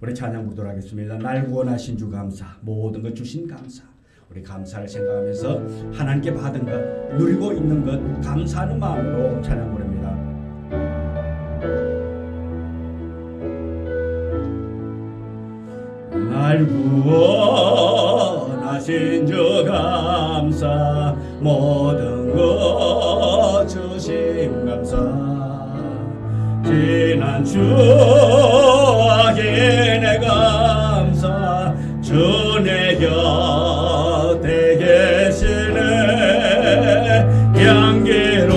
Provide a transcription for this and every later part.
우리 찬양 부르도록 하겠습니다. 날 구원하신 주 감사, 모든 것 주신 감사. 우리 감사를 생각하면서 하나님께 받은 것, 누리고 있는 것 감사하는 마음으로 찬양 부릅니다. 날 구원하신 주 감사, 모든 것 주신 감사. 지난 추억이 내 감사, 주 내 곁에 계시네. 향기로운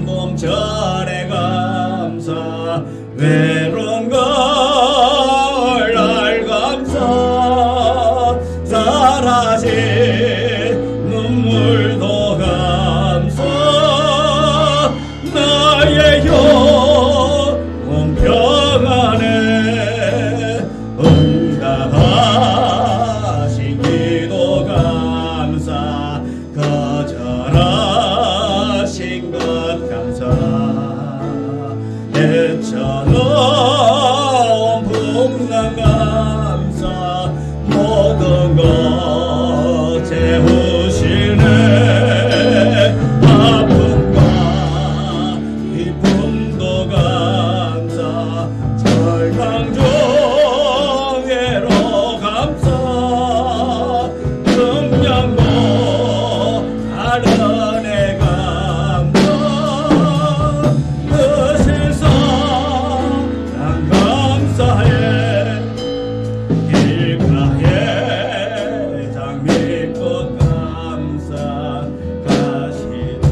봄철의 감사, 외로운 가을 날 감사. 사라진 눈물도 감사, 나의 영혼 평안에 응답하신 기도 감사, 거절하신 것 감사. 헤쳐놓은 풍랑 감사, 모든 것 채우시네. 아픔과 기쁨도 감사, 절망 중에로 감사. 금량도 다른 애 감사, 그 세상 난 감사해. 길가에 장미꽃 감사, 가시도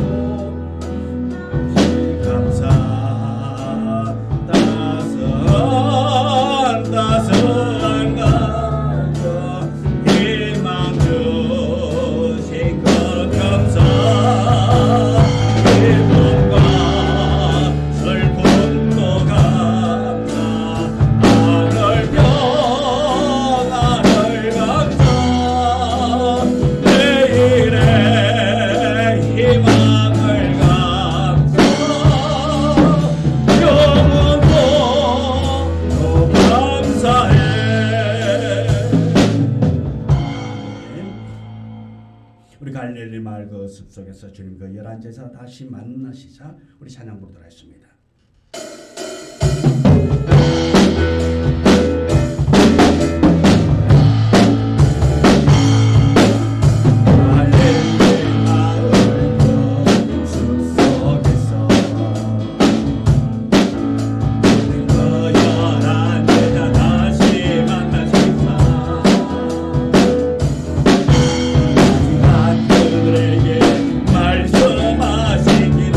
감사. 따스한 감사, 희망 주신 것 감사. 기쁨과 슬픔도 감사, 하늘 평안을 감사. 내일의 희망을 감사, 영원도 또 감사해. 우리 갈릴리 마을 그 숲속에서 주님 그 열한 제사 다시 만나시자 우리 찬양 부르도록 하겠습니다. 갈릴리 마을 그 숲속에서 주님 그 열한 제사 다시 만나시자. 그들에게 말씀하시기를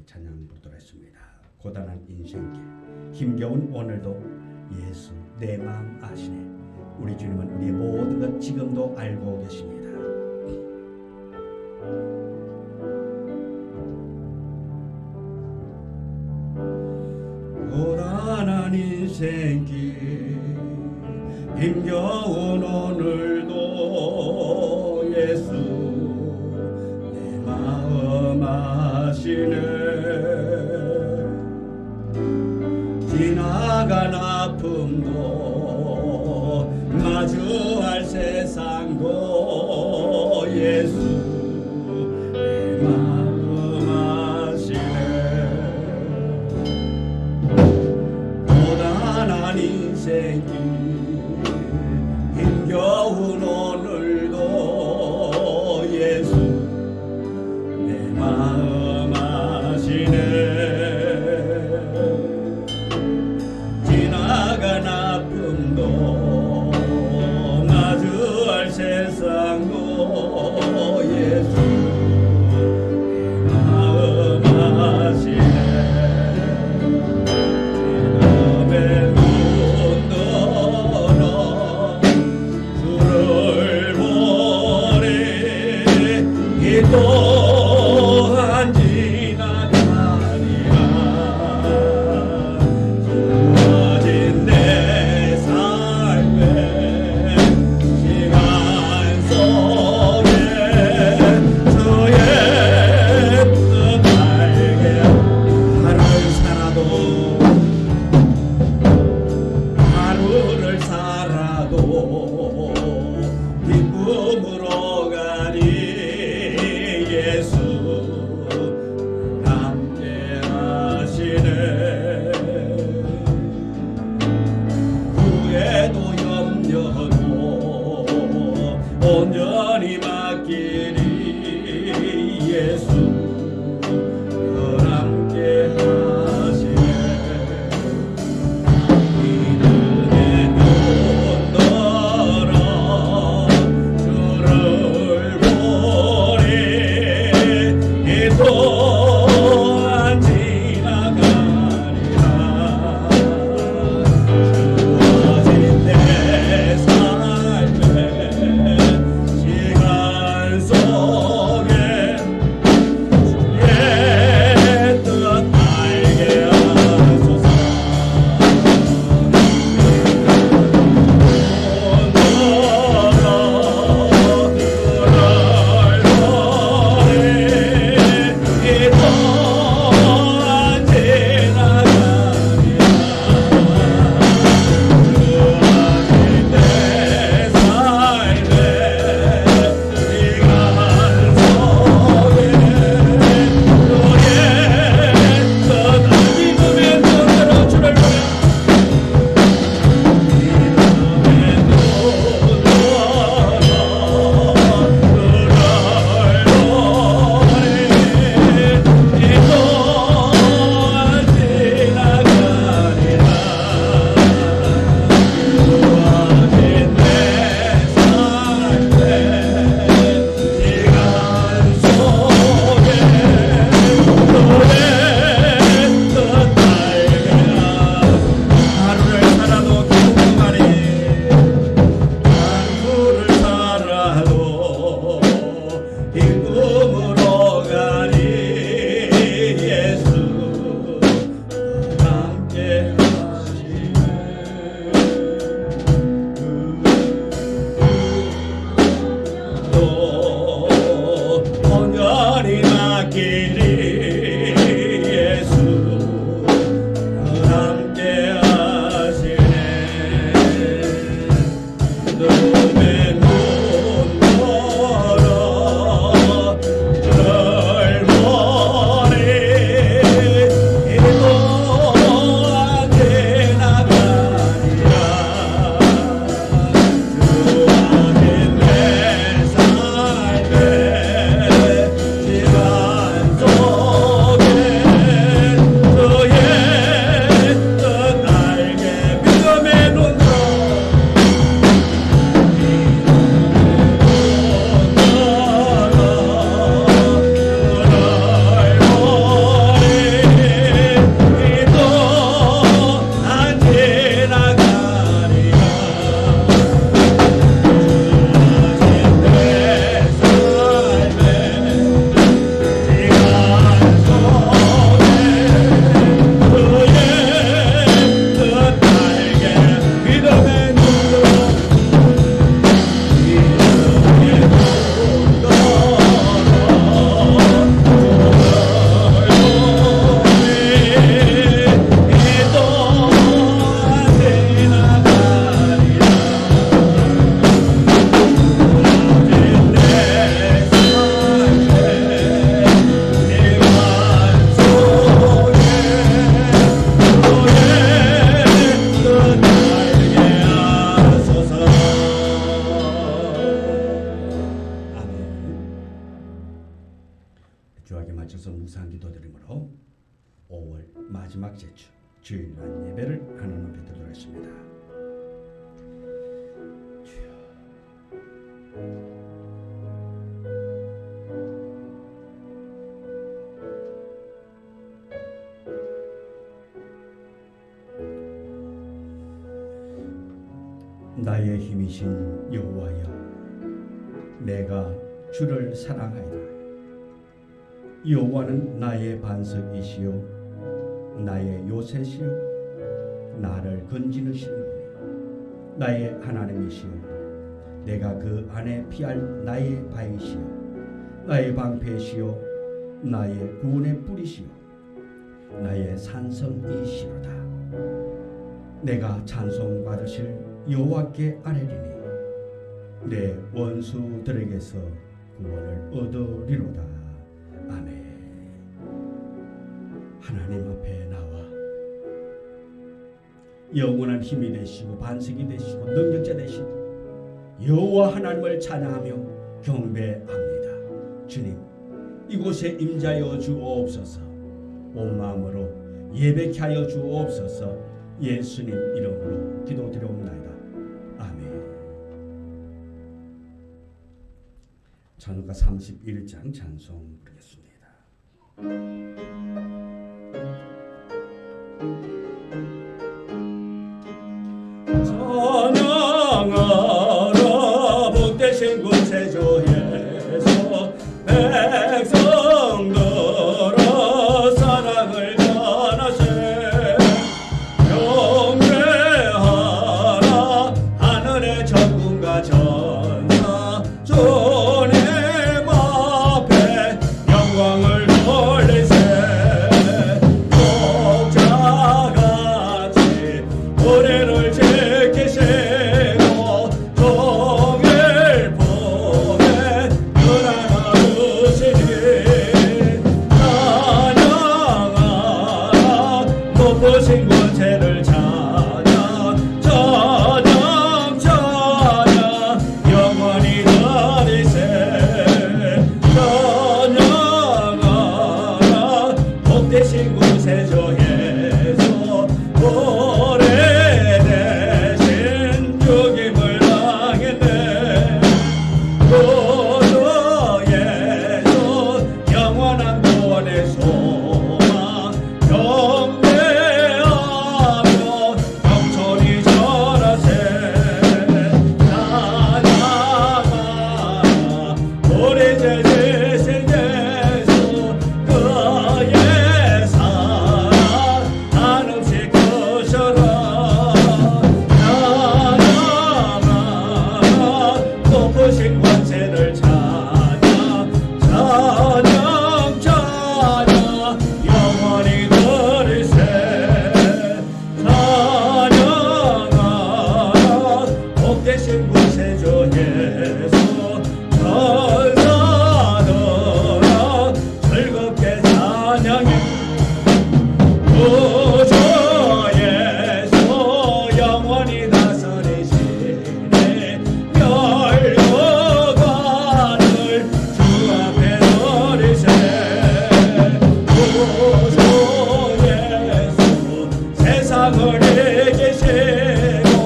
찬양 부르도록 했습니다. 고단한 인생길 힘겨운 오늘도 예수 내 마음 아시네. 우리 주님은 우리의 모든 것 지금도 알고 계십니다. 고단한 인생길 힘겨운 오늘도 예수 내 마음 아시네. 지나간 아픔도 마주할 세상도 예수 내 마음 아시네. 고단한 인생길 힘겨운 오늘도 예수 내 마음 아시네. 지나간 아픔도 마주할 세상도 예수 내 마음 아시네. 내 눈 들어 주를 감사한 기도드림으로 5월 마지막 제주 주일날 예배를 하나님 앞에 드리도록 하겠습니다. 나의 힘이신 여호와여, 내가 주를 사랑하리라. 여호와는 나의 반석이시요 나의 요새시요 나를 건지는 신분이요 나의 하나님이시요 내가 그 안에 피할 나의 바위시요 나의 방패시요 나의 구원의 뿌리시요 나의 산성이시로다. 내가 찬송받으실 여호와께 아뢰리니 내 원수들에게서 구원을 얻으리로다. 아멘. 하나님 앞에 나와 영원한 힘이 되시고 반석이 되시고 능력자 되신 여호와 하나님을 찬양하며 경배합니다. 주님, 이곳에 임자여 주옵소서. 온 마음으로 예배케 하여 주옵소서. 예수님 이름으로 기도드려옵나이다. 아멘. 찬송가 31장 찬송 부르겠습니다. 찬양하라 복되신 구세주에서 백성들아 사랑을 전하세. 경배하라 하늘의 천군과 전사 주님 앞에 영광을 돌리세. 독자같이 노래를 지키시고 종일 보내 은하나 주시니 찬양하라 높으신 권세를 찬양 찬양 찬양 영원히 드리세. 찬양하라 복되신 구세주에서 오래되신 죽임을 당했네. 구주예수 영원한 구원의 소망 경배하며 영천히 전하세. 찬양하라 우리 제 대신 예수 그의 사랑 한없이 크셔라. 찬양하라 높으신 권세를 찬양 찬양 찬양 영원히 드리세. 찬양하라 복되신 구세주 예수 천사들아 즐겁게 찬양해. 구주 예수 영원히 다스리시네. 멸류관을 주 앞에 드리세. 구주 예수 세상을 이기시고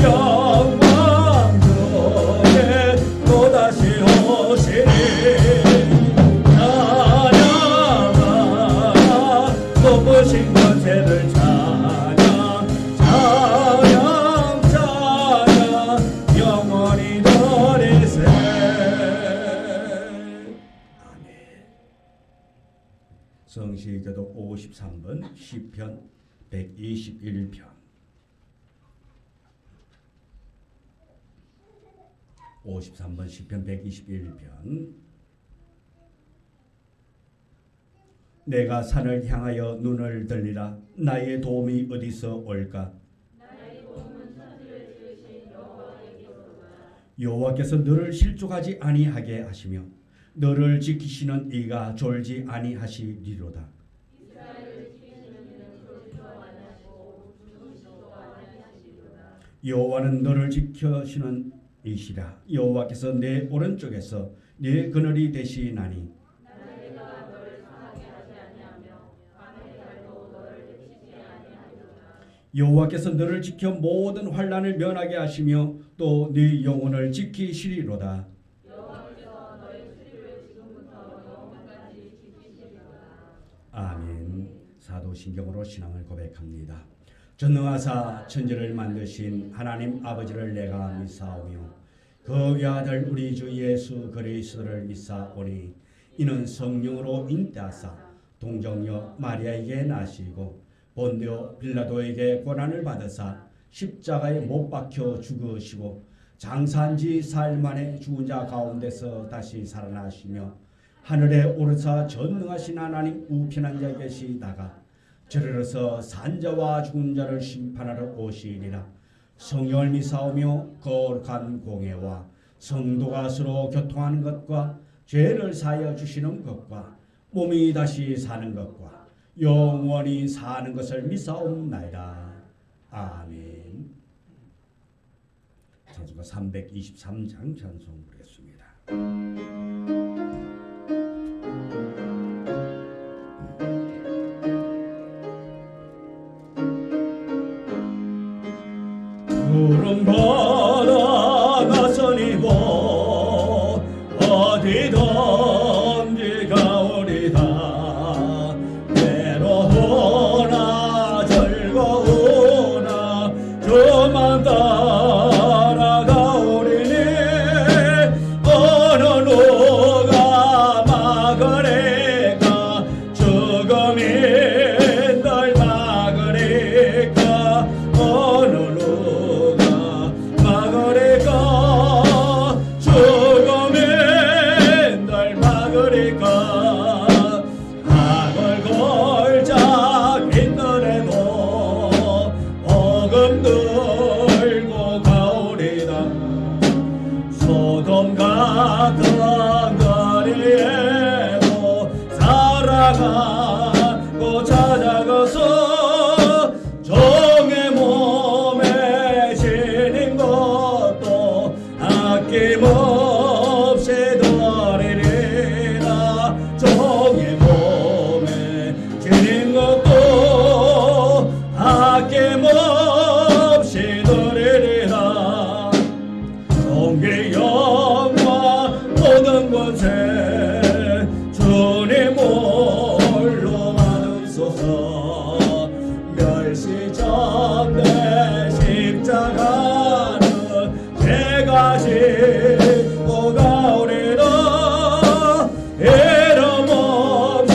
영광 중에 또다시 오시리. 찬양하라 높으신 권세를 찬양 찬양 찬양 영원히 드리세. 아멘. 성시교독 53번 시편 121편. 시편 121편. 내가 산을 향하여 눈을 들리라. 나의 도움이 어디서 올까? 여호와께서 너를 실족하지 아니하게 하시며 너를 지키시는 이가 졸지 아니하시리로다. 여호와는 너를 지켜시는 이시라. 여호와께서 내 오른쪽에서 내 그늘이 되시나니 여호와께서 너를 지켜 모든 환난을 면하게 하시며 또 네 영혼을 지키시리로다. 아멘. 사도신경으로 신앙을 고백합니다. 전능하사 천지를 만드신 하나님 아버지를 내가 믿사오며 그 외아들 우리 주 예수 그리스도를 믿사오니 이는 성령으로 잉태하사 동정녀 마리아에게 나시고 본디오 빌라도에게 고난을 받으사 십자가에 못 박혀 죽으시고 장사한 지 사흘 만에 죽은 자 가운데서 다시 살아나시며 하늘에 오르사 전능하신 하나님 우편한 자 계시다가 저리로서 산자와 죽은 자를 심판하러 오시리라. 성령을 믿사오며 거룩한 공회와 성도가 서로 교통하는 것과 죄를 사하여 주시는 것과 몸이 다시 사는 것과 영원히 사는 것을 믿사옵나이다. 아멘. 찬송가 323장 찬송 부르겠습니다. 푸른 바다 나선이고 어디든지 가오리다. 외로우나 즐거우나 주만 따라가오리니 어느 누가 막으리까 죽음이 널 막으리까 어느 누가 막으리까 죽음이 널 막으리까 악을 걸자 빈들에도 복음 들고 가오리다. 소돔 같은 거리에도 살아가고 찾아가서 종의 몸에 지닌 것도 아낌없이 드리리라. 종의 몸에 지닌 것도 아낌없이 드리리라. 종의 영광 모든 권세 주님 홀로 받으소서. 멸시전대 십자가는 제가 지고 가오리라. 이름 없이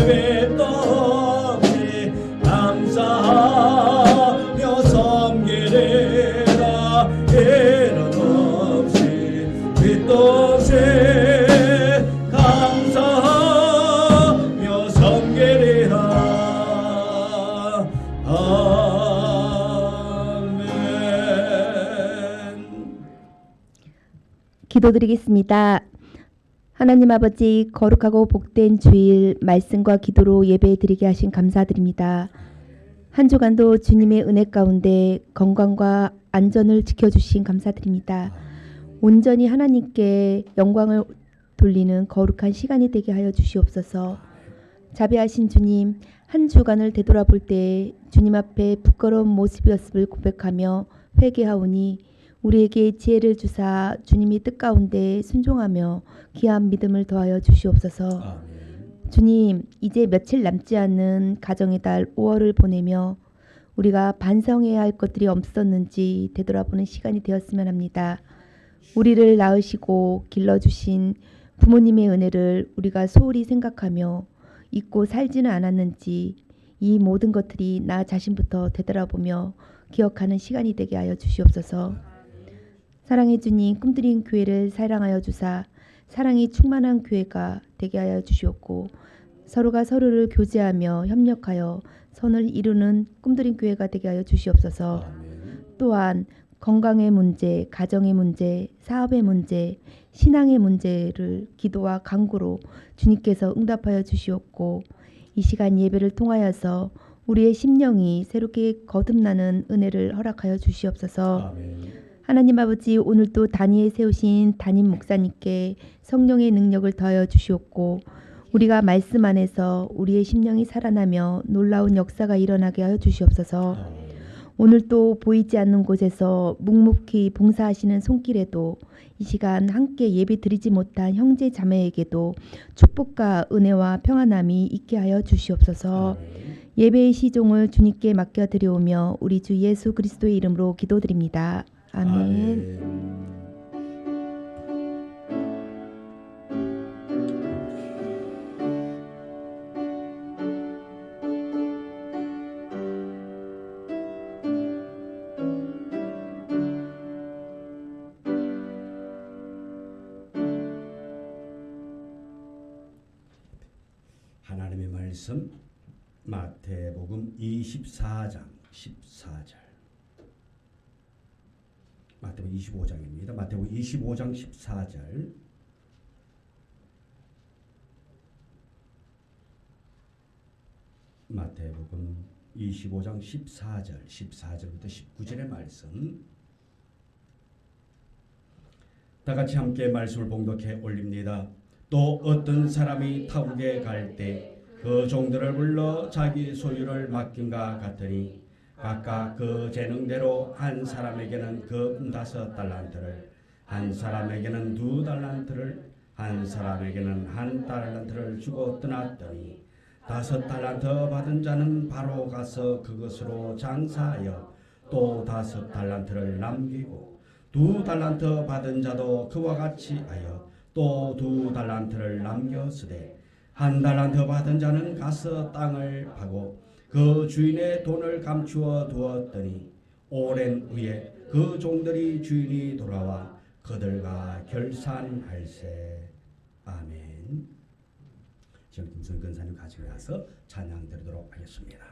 빛도 없이 감사하며 섬기리라. 이름 없이 빛도 없이 감사하며 섬기리라. 아멘. 기도드리겠습니다. 하나님 아버지, 거룩하고 복된 주일 말씀과 기도로 예배드리게 하신 감사드립니다. 한 주간도 주님의 은혜 가운데 건강과 안전을 지켜주신 감사드립니다. 온전히 하나님께 영광을 돌리는 거룩한 시간이 되게 하여 주시옵소서. 자비하신 주님, 한 주간을 되돌아볼 때 주님 앞에 부끄러운 모습이었음을 고백하며 회개하오니 우리에게 지혜를 주사 주님이 뜻 가운데 순종하며 귀한 믿음을 더하여 주시옵소서. 아멘. 주님, 이제 며칠 남지 않은 가정의 달 5월을 보내며 우리가 반성해야 할 것들이 없었는지 되돌아보는 시간이 되었으면 합니다. 우리를 낳으시고 길러주신 부모님의 은혜를 우리가 소홀히 생각하며 잊고 살지는 않았는지 이 모든 것들이 나 자신부터 되돌아보며 기억하는 시간이 되게 하여 주시옵소서. 사랑의 주님, 꿈드린 교회를 사랑하여 주사 사랑이 충만한 교회가 되게 하여 주시옵고 서로가 서로를 교제하며 협력하여 선을 이루는 꿈드린 교회가 되게 하여 주시옵소서. 또한 건강의 문제, 가정의 문제, 사업의 문제, 신앙의 문제를 기도와 간구로 주님께서 응답하여 주시옵고 이 시간 예배를 통하여서 우리의 심령이 새롭게 거듭나는 은혜를 허락하여 주시옵소서. 아멘. 하나님 아버지, 오늘도 단위에 세우신 담임 목사님께 성령의 능력을 더하여 주시옵고 우리가 말씀 안에서 우리의 심령이 살아나며 놀라운 역사가 일어나게 하여 주시옵소서. 오늘 또 보이지 않는 곳에서 묵묵히 봉사하시는 손길에도 이 시간 함께 예배 드리지 못한 형제 자매에게도 축복과 은혜와 평안함이 있게 하여 주시옵소서. 아멘. 예배의 시종을 주님께 맡겨 드려오며 우리 주 예수 그리스도의 이름으로 기도드립니다. 아멘. 하나님의 말씀 마태복음 24장 14절. 마태복음 25장입니다. 마태복음 25장 14절. 마태복음 25장 14절, 14절부터 19절의 말씀. 다 같이 함께 말씀을 봉독해 올립니다. 또 어떤 사람이 타국에 갈 때 그 종들을 불러 자기 소유를 맡긴가 같으니 각각 그 재능대로 한 사람에게는 금 5달란트를, 한 사람에게는 2달란트를, 한 사람에게는 1달란트를 주고 떠났더니 5달란트 받은 자는 바로 가서 그것으로 장사하여 또 5달란트를 남기고 2달란트 받은 자도 그와 같이 하여 또 2달란트를 남겼으되 1달란트 받은 자는 가서 땅을 파고 그 주인의 돈을 감추어 두었더니 오랜 후에 그 종들이 주인이 돌아와 그들과 결산할세. 아멘. 지금 김선 근사님 가지고 와서 찬양 드리도록 하겠습니다.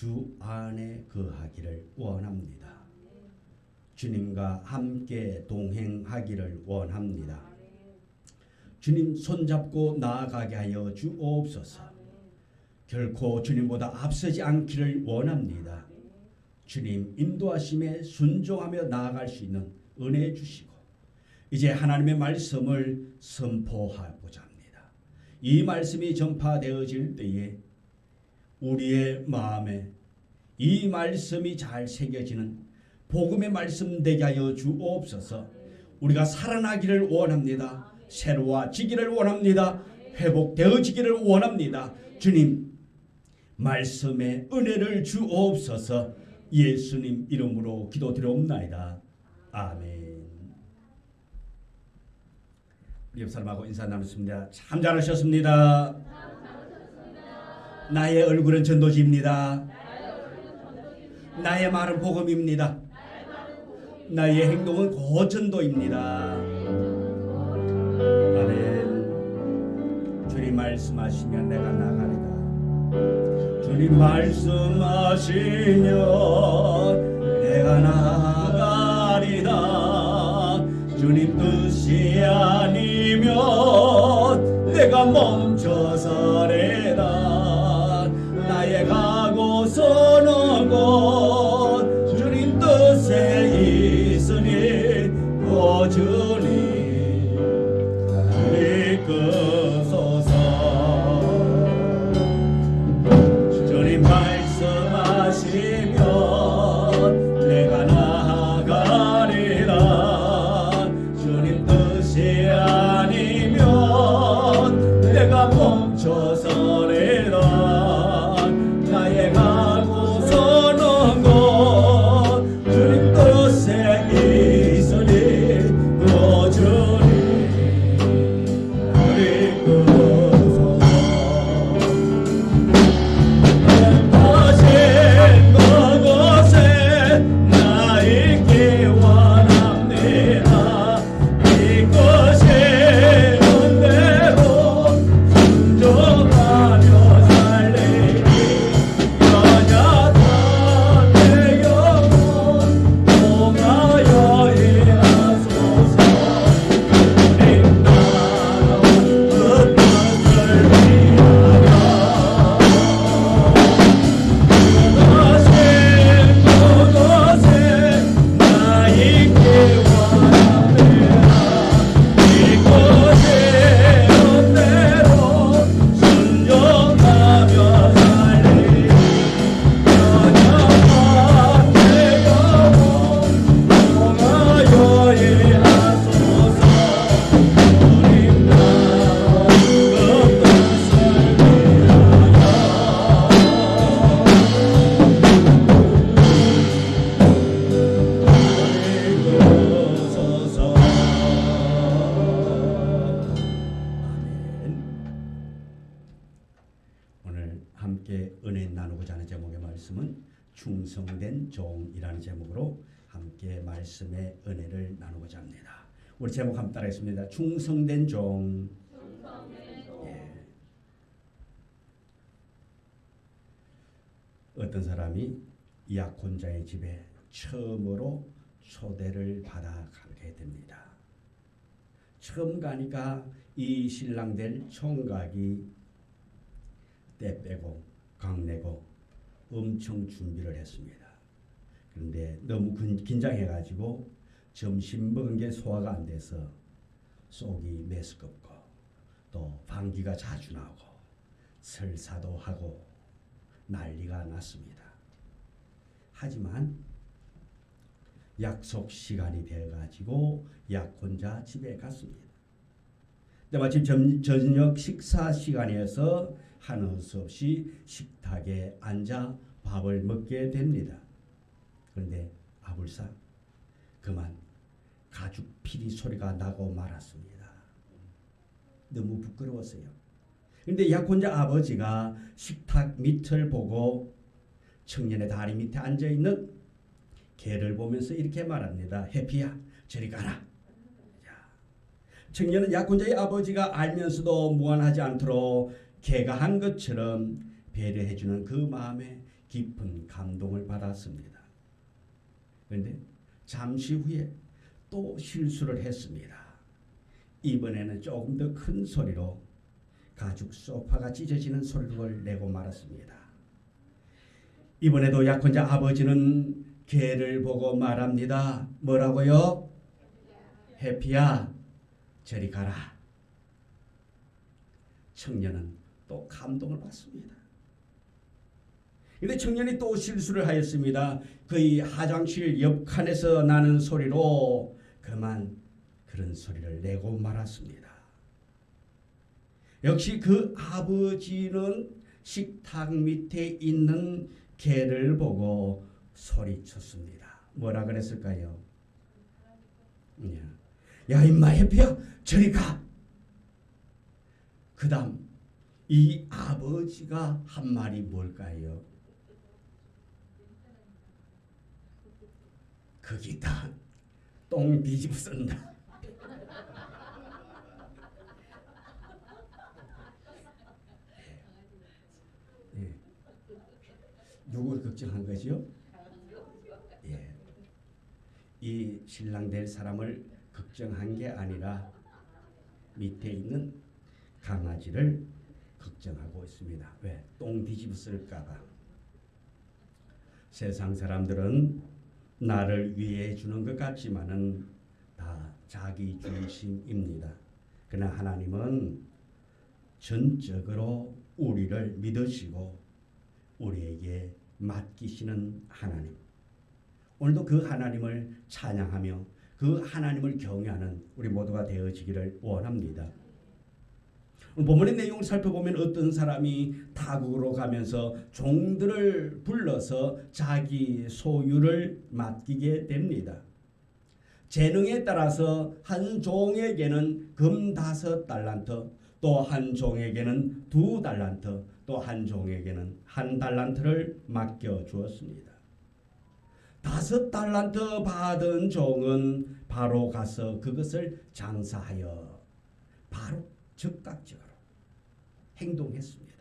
주 안에 거하기를 원합니다. 주님과 함께 동행하기를 원합니다. 주님 손잡고 나아가게 하여 주옵소서. 결코 주님보다 앞서지 않기를 원합니다. 주님 인도하심에 순종하며 나아갈 수 있는 은혜 주시고 이제 하나님의 말씀을 선포하고자 합니다. 이 말씀이 전파되어질 때에 우리의 마음에 이 말씀이 잘 새겨지는 복음의 말씀 되게 하여 주옵소서. 우리가 살아나기를 원합니다. 새로워지기를 원합니다. 회복되어지기를 원합니다. 주님 말씀의 은혜를 주옵소서. 예수님 이름으로 기도드리옵나이다. 아멘. 우리 옆 사람하고 인사 나눴습니다. 참 잘하셨습니다. 나의 얼굴은 전도지입니다. 나의 말은 복음입니다. 나의 행동은 고전도입니다. 아멘. 주님 말씀하시면 내가 나가리다. 주님 말씀하시면 내가 나가리다. 주님 뜻이 아니면 내가 멈춰서래다. 나의 가고서는 곳 주님 뜻에 있으니 꾸준히 이끄소서. 주님 말씀하시면 내가 나아가리라. 주님 뜻이 아니면 내가 멈춰서리라. 나의 가고서는 곳 주님 뜻에 있으니 꾸준히 이끄소서. 하신 그곳에 나 있기 원합니다. 이끄시는 대로 순종하며 살리니 여자다 내 영혼 통하여 일하소서. 주님 나라와 그 뜻을 위하여 하신 그곳에 나 있기 원합니다. 이곳에 대로 순종하며 살리니 여자와 내 영혼 통하여 일하소서. 주님 나라와 그 뜻을 이끄소서. 아멘. 오늘 함께 은혜 나누고자 하는 제목의 말씀은 충성된 종이라는 제목으로 함께 말씀의 은혜를 나누고자 합니다. 우리 제목 한번 따라하겠습니다. 충성된 종. 예. 어떤 사람이 약혼자의 집에 처음으로 초대를 받아 가게 됩니다. 처음 가니까 이 신랑 될 총각이 때 빼고 강 내고 엄청 준비를 했습니다. 그런데 너무 긴장해가지고 점심 먹은 게 소화가 안 돼서 속이 메스껍고 또 방귀가 자주 나오고 설사도 하고 난리가 났습니다. 하지만 약속 시간이 되어가지고 약혼자 집에 갔습니다. 근데 마침 저녁 식사 시간이어서 하는 수 없이 식탁에 앉아 밥을 먹게 됩니다. 그런데 아불사 그만 가죽 피리 소리가 나고 말았습니다. 너무 부끄러웠어요. 그런데 약혼자 아버지가 식탁 밑을 보고 청년의 다리 밑에 앉아있는 개를 보면서 이렇게 말합니다. 해피야 저리 가라. 청년은 약혼자의 아버지가 알면서도 무관하지 않도록 개가 한 것처럼 배려해주는 그 마음에 깊은 감동을 받았습니다. 그런데 잠시 후에 또 실수를 했습니다. 이번에는 조금 더 큰 소리로 가죽 소파가 찢어지는 소리를 내고 말았습니다. 이번에도 약혼자 아버지는 개를 보고 말합니다. 뭐라고요? 해피야, 저리 가라. 청년은 또 감동을 받습니다. 근데 청년이 또 실수를 하였습니다. 그의 화장실 옆칸에서 나는 소리로 그만 그런 소리를 내고 말았습니다. 역시 그 아버지는 식탁 밑에 있는 개를 보고 소리쳤습니다. 뭐라 그랬을까요? 야 임마 해피야 저리 가. 그 다음 이 아버지가 한 말이 뭘까요? 거기다 똥 뒤집어 쓴다. 예. 누구를 걱정한 거죠? 예. 이 신랑 될 사람을 걱정한 게 아니라 밑에 있는 강아지를 걱정하고 있습니다. 왜? 똥 뒤집어 쓸까봐. 세상 사람들은 나를 위해 주는 것 같지만은 다 자기 중심입니다. 그러나 하나님은 전적으로 우리를 믿으시고 우리에게 맡기시는 하나님. 오늘도 그 하나님을 찬양하며 그 하나님을 경외하는 우리 모두가 되어지기를 원합니다. 본문의 내용을 살펴보면 어떤 사람이 타국으로 가면서 종들을 불러서 자기 소유를 맡기게 됩니다. 재능에 따라서 한 종에게는 금 5달란트, 또 한 종에게는 2달란트, 또 한 종에게는 1달란트를 맡겨 주었습니다. 5달란트 받은 종은 바로 가서 그것을 장사하여 바로 즉각적으로 행동했습니다.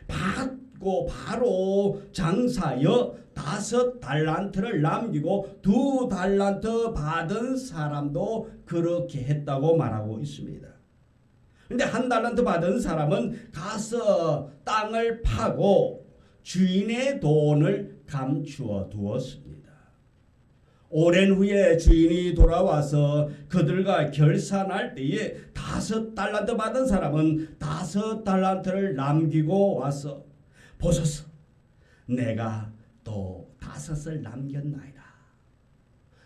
받고 바로 장사하여 5달란트를 남기고 2달란트 받은 사람도 그렇게 했다고 말하고 있습니다. 그런데 1달란트 받은 사람은 가서 땅을 파고 주인의 돈을 감추어 두었습니다. 오랜 후에 주인이 돌아와서 그들과 결산할 때에 5달란트 받은 사람은 5달란트를 남기고 와서 보소서 내가 또 5을 남겼나이다.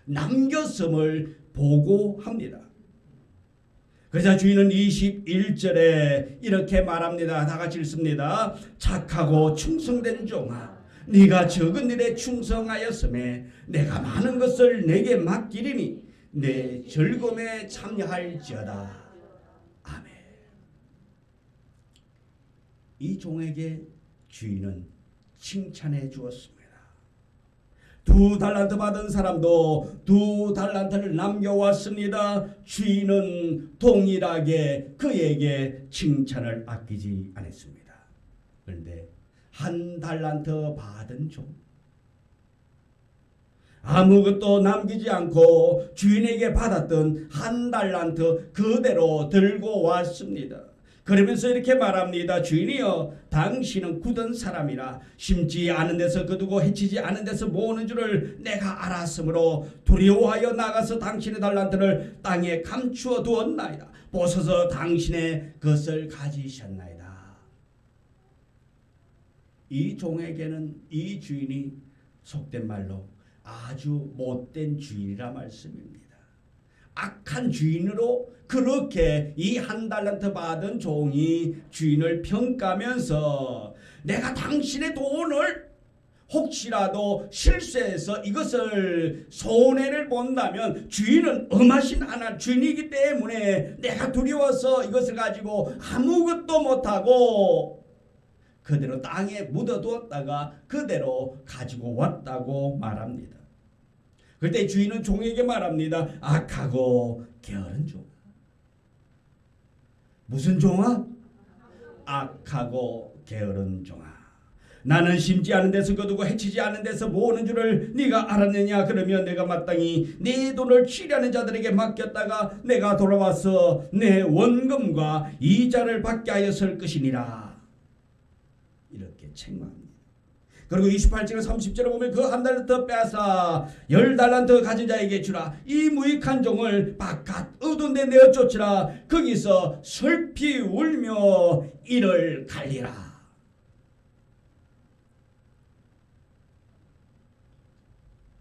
남겼음을 보고합니다. 그래서 주인은 21절에 이렇게 말합니다. 다 같이 읽습니다. 착하고 충성된 종아, 네가 적은 일에 충성하였음에 내가 많은 것을 내게 맡기리니 내 즐거움에 참여할지어다. 아멘. 이 종에게 주인은 칭찬해 주었습니다. 2달란트 받은 사람도 2달란트를 남겨왔습니다. 주인은 동일하게 그에게 칭찬을 아끼지 않았습니다. 그런데 1달란트 받은 종, 아무것도 남기지 않고 주인에게 받았던 1달란트 그대로 들고 왔습니다. 그러면서 이렇게 말합니다. 주인이여, 당신은 굳은 사람이라 심지 않은 데서 거두고 해치지 않은 데서 모으는 줄을 내가 알았으므로 두려워하여 나가서 당신의 달란트를 땅에 감추어 두었나이다. 보소서 당신의 것을 가지셨나이다. 이 종에게는 이 주인이 속된 말로 아주 못된 주인이라 말씀입니다. 악한 주인으로 그렇게 이 1달란트 받은 종이 주인을 평가하면서 내가 당신의 돈을 혹시라도 실수해서 이것을 손해를 본다면 주인은 엄하신 하나 주인이기 때문에 내가 두려워서 이것을 가지고 아무것도 못하고 그대로 땅에 묻어두었다가 그대로 가지고 왔다고 말합니다. 그때 주인은 종에게 말합니다. 악하고 게으른 종. 무슨 종아? 악하고 게으른 종아. 나는 심지 않은 데서 거두고 해치지 않은 데서 모으는 줄을 네가 알았느냐? 그러면 내가 마땅히 네 돈을 취하는 자들에게 맡겼다가 내가 돌아와서 내 원금과 이자를 받게 하였을 것이니라. 이렇게 책망합니다. 그리고 28절과 30절에 보면 그 한 달란트 빼앗아 10달란트 가진 자에게 주라. 이 무익한 종을 바깥 어두운 데 내어 쫓으라. 거기서 슬피 울며 이를 갈리라.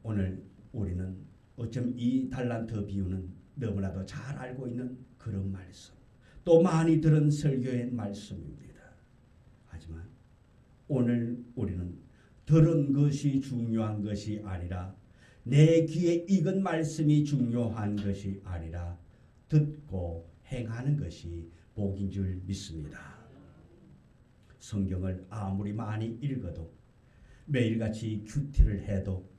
오늘 우리는 어쩜 이 달란트 비유는 너무나도 잘 알고 있는 그런 말씀, 또 많이 들은 설교의 말씀입니다. 하지만 오늘 우리는 들은 것이 중요한 것이 아니라 내 귀에 익은 말씀이 중요한 것이 아니라 듣고 행하는 것이 복인 줄 믿습니다. 성경을 아무리 많이 읽어도 매일같이 큐티를 해도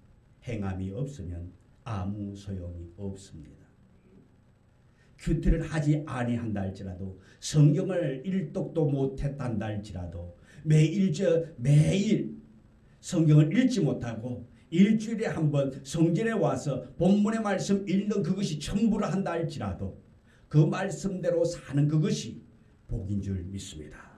행함이 없으면 아무 소용이 없습니다. 큐티를 하지 아니한다 할지라도, 성경을 일독도 못했단다 할지라도, 매일 성경을 읽지 못하고 일주일에 한 번 성전에 와서 본문의 말씀 읽는 그것이 전부라 한다 할지라도 그 말씀대로 사는 그것이 복인 줄 믿습니다.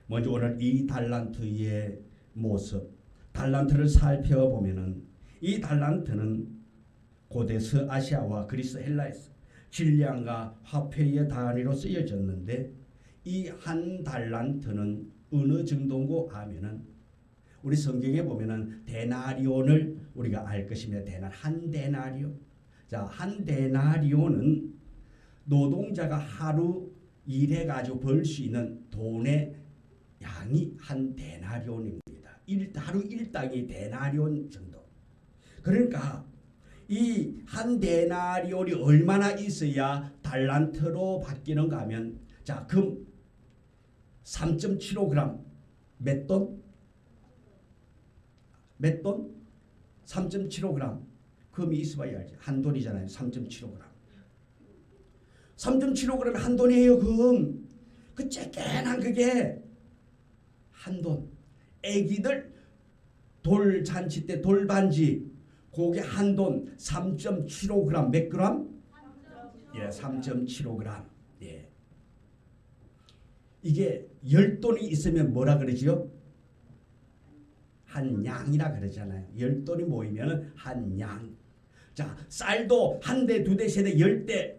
먼저 오늘 이 달란트의 모습, 달란트를 살펴보면은 이 달란트는 고대 서아시아와 그리스 헬라에서 질량과 화폐의 단위로 쓰여졌는데, 이 한 달란트는 어느 정도인고 하면은 우리 성경에 보면은 데나리온을 우리가 알 것입니다. 한 데나리온. 자, 한 데나리온은 노동자가 하루 일해 가지고 벌 수 있는 돈의 양이 한 데나리온입니다. 하루 일당이 데나리온 정도. 그러니까 이 한 데나리온이 얼마나 있어야 달란트로 바뀌는가 하면, 자, 금 3.75g 몇 돈? 몇 돈? 3.75g 금이 있어봐야 알지. 한 돈이잖아요. 3.75g. 3.75g 한 돈이에요. 금. 그 쬐끈한 그게 한 돈. 애기들 돌잔치 때 돌반지 그게 한 돈 3.75g 몇 그램? 예, 3.75g. 예. 이게 10돈이 있으면 뭐라 그러지요? 한 양이라 그러잖아요. 10돈이 모이면 한 양. 자, 쌀도 한 대, 두 대, 세 대, 10대.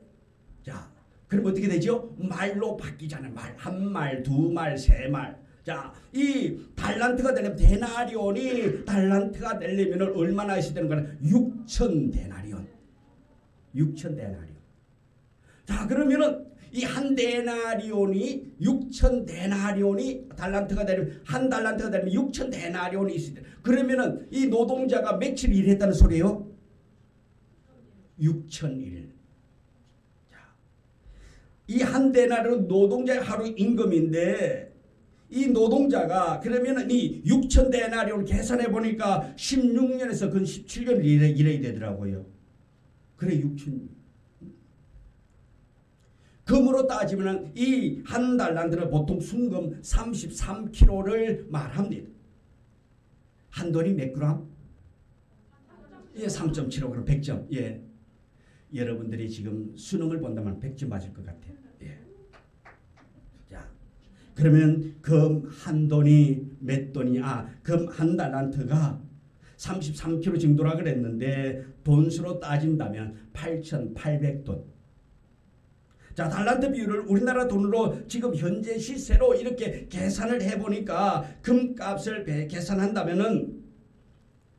자, 그럼 어떻게 되죠? 말로 바뀌잖아요. 한 말, 두 말, 세 말. 자, 이 달란트가 되려면, 데나리온이 달란트가 되려면 얼마나 있어야 되는 거냐? 6천 데나리온. 6천 데나리온. 자, 그러면은 이 한 데나리온이 6천 데나리온이 달란트가 되려면, 한 달란트가 되려면 6천 데나리온이 있어야 돼. 그러면은 이 노동자가 며칠 일했다는 소리예요? 6천일. 자, 이 한 데나리온 노동자의 하루 임금인데, 이 노동자가 그러면은 이 6천 데나리온 계산해 보니까 16년에서 근 17년 일해야 되더라고요. 그래 6천. 금으로 따지면 이 한 달란트는 보통 순금 33kg를 말합니다. 한 돈이 몇 그램? 예, 3.75g 100점. 예. 여러분들이 지금 수능을 본다면 100점 맞을 것 같아요. 예. 자, 그러면 금 한 돈이 몇 돈이? 금 한 달란트가 33kg 정도라 그랬는데 돈수로 따진다면 8,800돈. 자, 달란트 비율을 우리나라 돈으로 지금 현재 시세로 이렇게 계산을 해보니까 금값을 계산한다면은,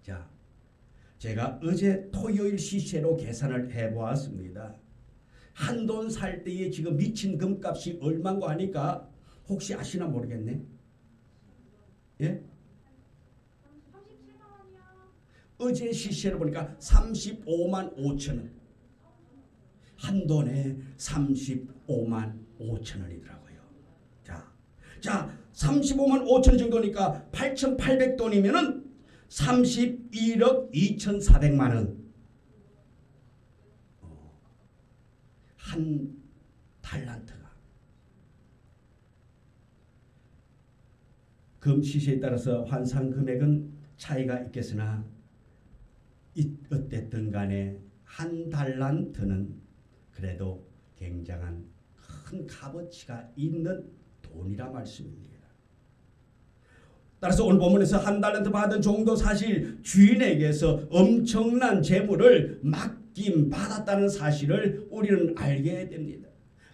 자, 제가 어제 토요일 시세로 계산을 해보았습니다. 한 돈 살 때에 지금 미친 금값이 얼마인고 하니까 혹시 아시나 모르겠네. 예? 37만 원이야. 어제 시세로 보니까 35만 5천 원. 한 돈에 35만 5천 원이더라고요. 자, 35만 5천 정도니까 8,800돈이면은 31억 2,400만 원. 한 달란트가. 금 시세에 따라서 환산 금액은 차이가 있겠으나 어쨌든 간에 한 달란트는 그래도 굉장한 큰 값어치가 있는 돈이라 말씀입니다. 따라서 오늘 본문에서 한 달란트 받은 종도 사실 주인에게서 엄청난 재물을 맡김 받았다는 사실을 우리는 알게 됩니다.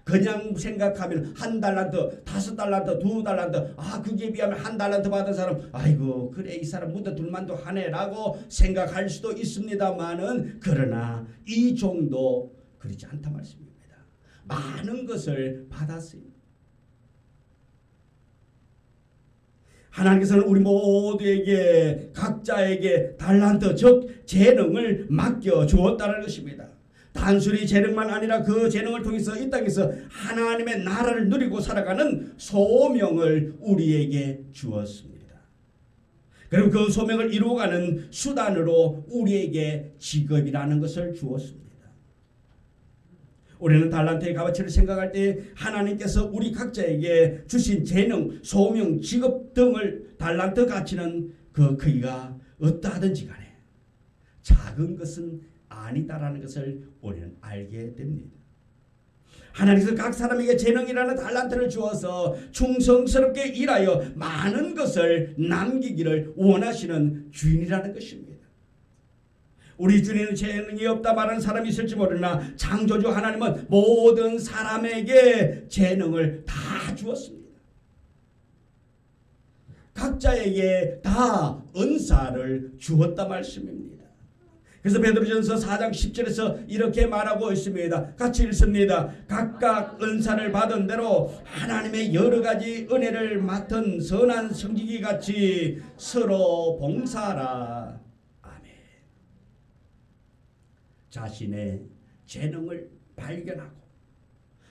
그냥 생각하면 한 달란트, 5달란트, 2달란트, 그게 비하면 한 달란트 받은 사람, 아이고 그래 이 사람 묻어둘만도 하네라고 생각할 수도 있습니다만은, 그러나 이 종도 그렇지 않다 말씀입니다. 많은 것을 받았어요. 하나님께서는 우리 모두에게 각자에게 달란트 즉 재능을 맡겨 주었다는 것입니다. 단순히 재능만 아니라 그 재능을 통해서 이 땅에서 하나님의 나라를 누리고 살아가는 소명을 우리에게 주었습니다. 그리고 그 소명을 이루어가는 수단으로 우리에게 직업이라는 것을 주었습니다. 우리는 달란트의 값어치를 생각할 때 하나님께서 우리 각자에게 주신 재능, 소명, 직업 등을 달란트 가치는 그 크기가 어떠하든지 간에 작은 것은 아니다라는 것을 우리는 알게 됩니다. 하나님께서 각 사람에게 재능이라는 달란트를 주어서 충성스럽게 일하여 많은 것을 남기기를 원하시는 주인이라는 것입니다. 우리 주님은 재능이 없다 말하는 사람이 있을지 모르나 창조주 하나님은 모든 사람에게 재능을 다 주었습니다. 각자에게 다 은사를 주었다 말씀입니다. 그래서 베드로전서 4장 10절에서 이렇게 말하고 있습니다. 같이 읽습니다. 각각 은사를 받은 대로 하나님의 여러 가지 은혜를 맡은 선한 성지기 같이 서로 봉사하라. 아멘. 자신의 재능을 발견하고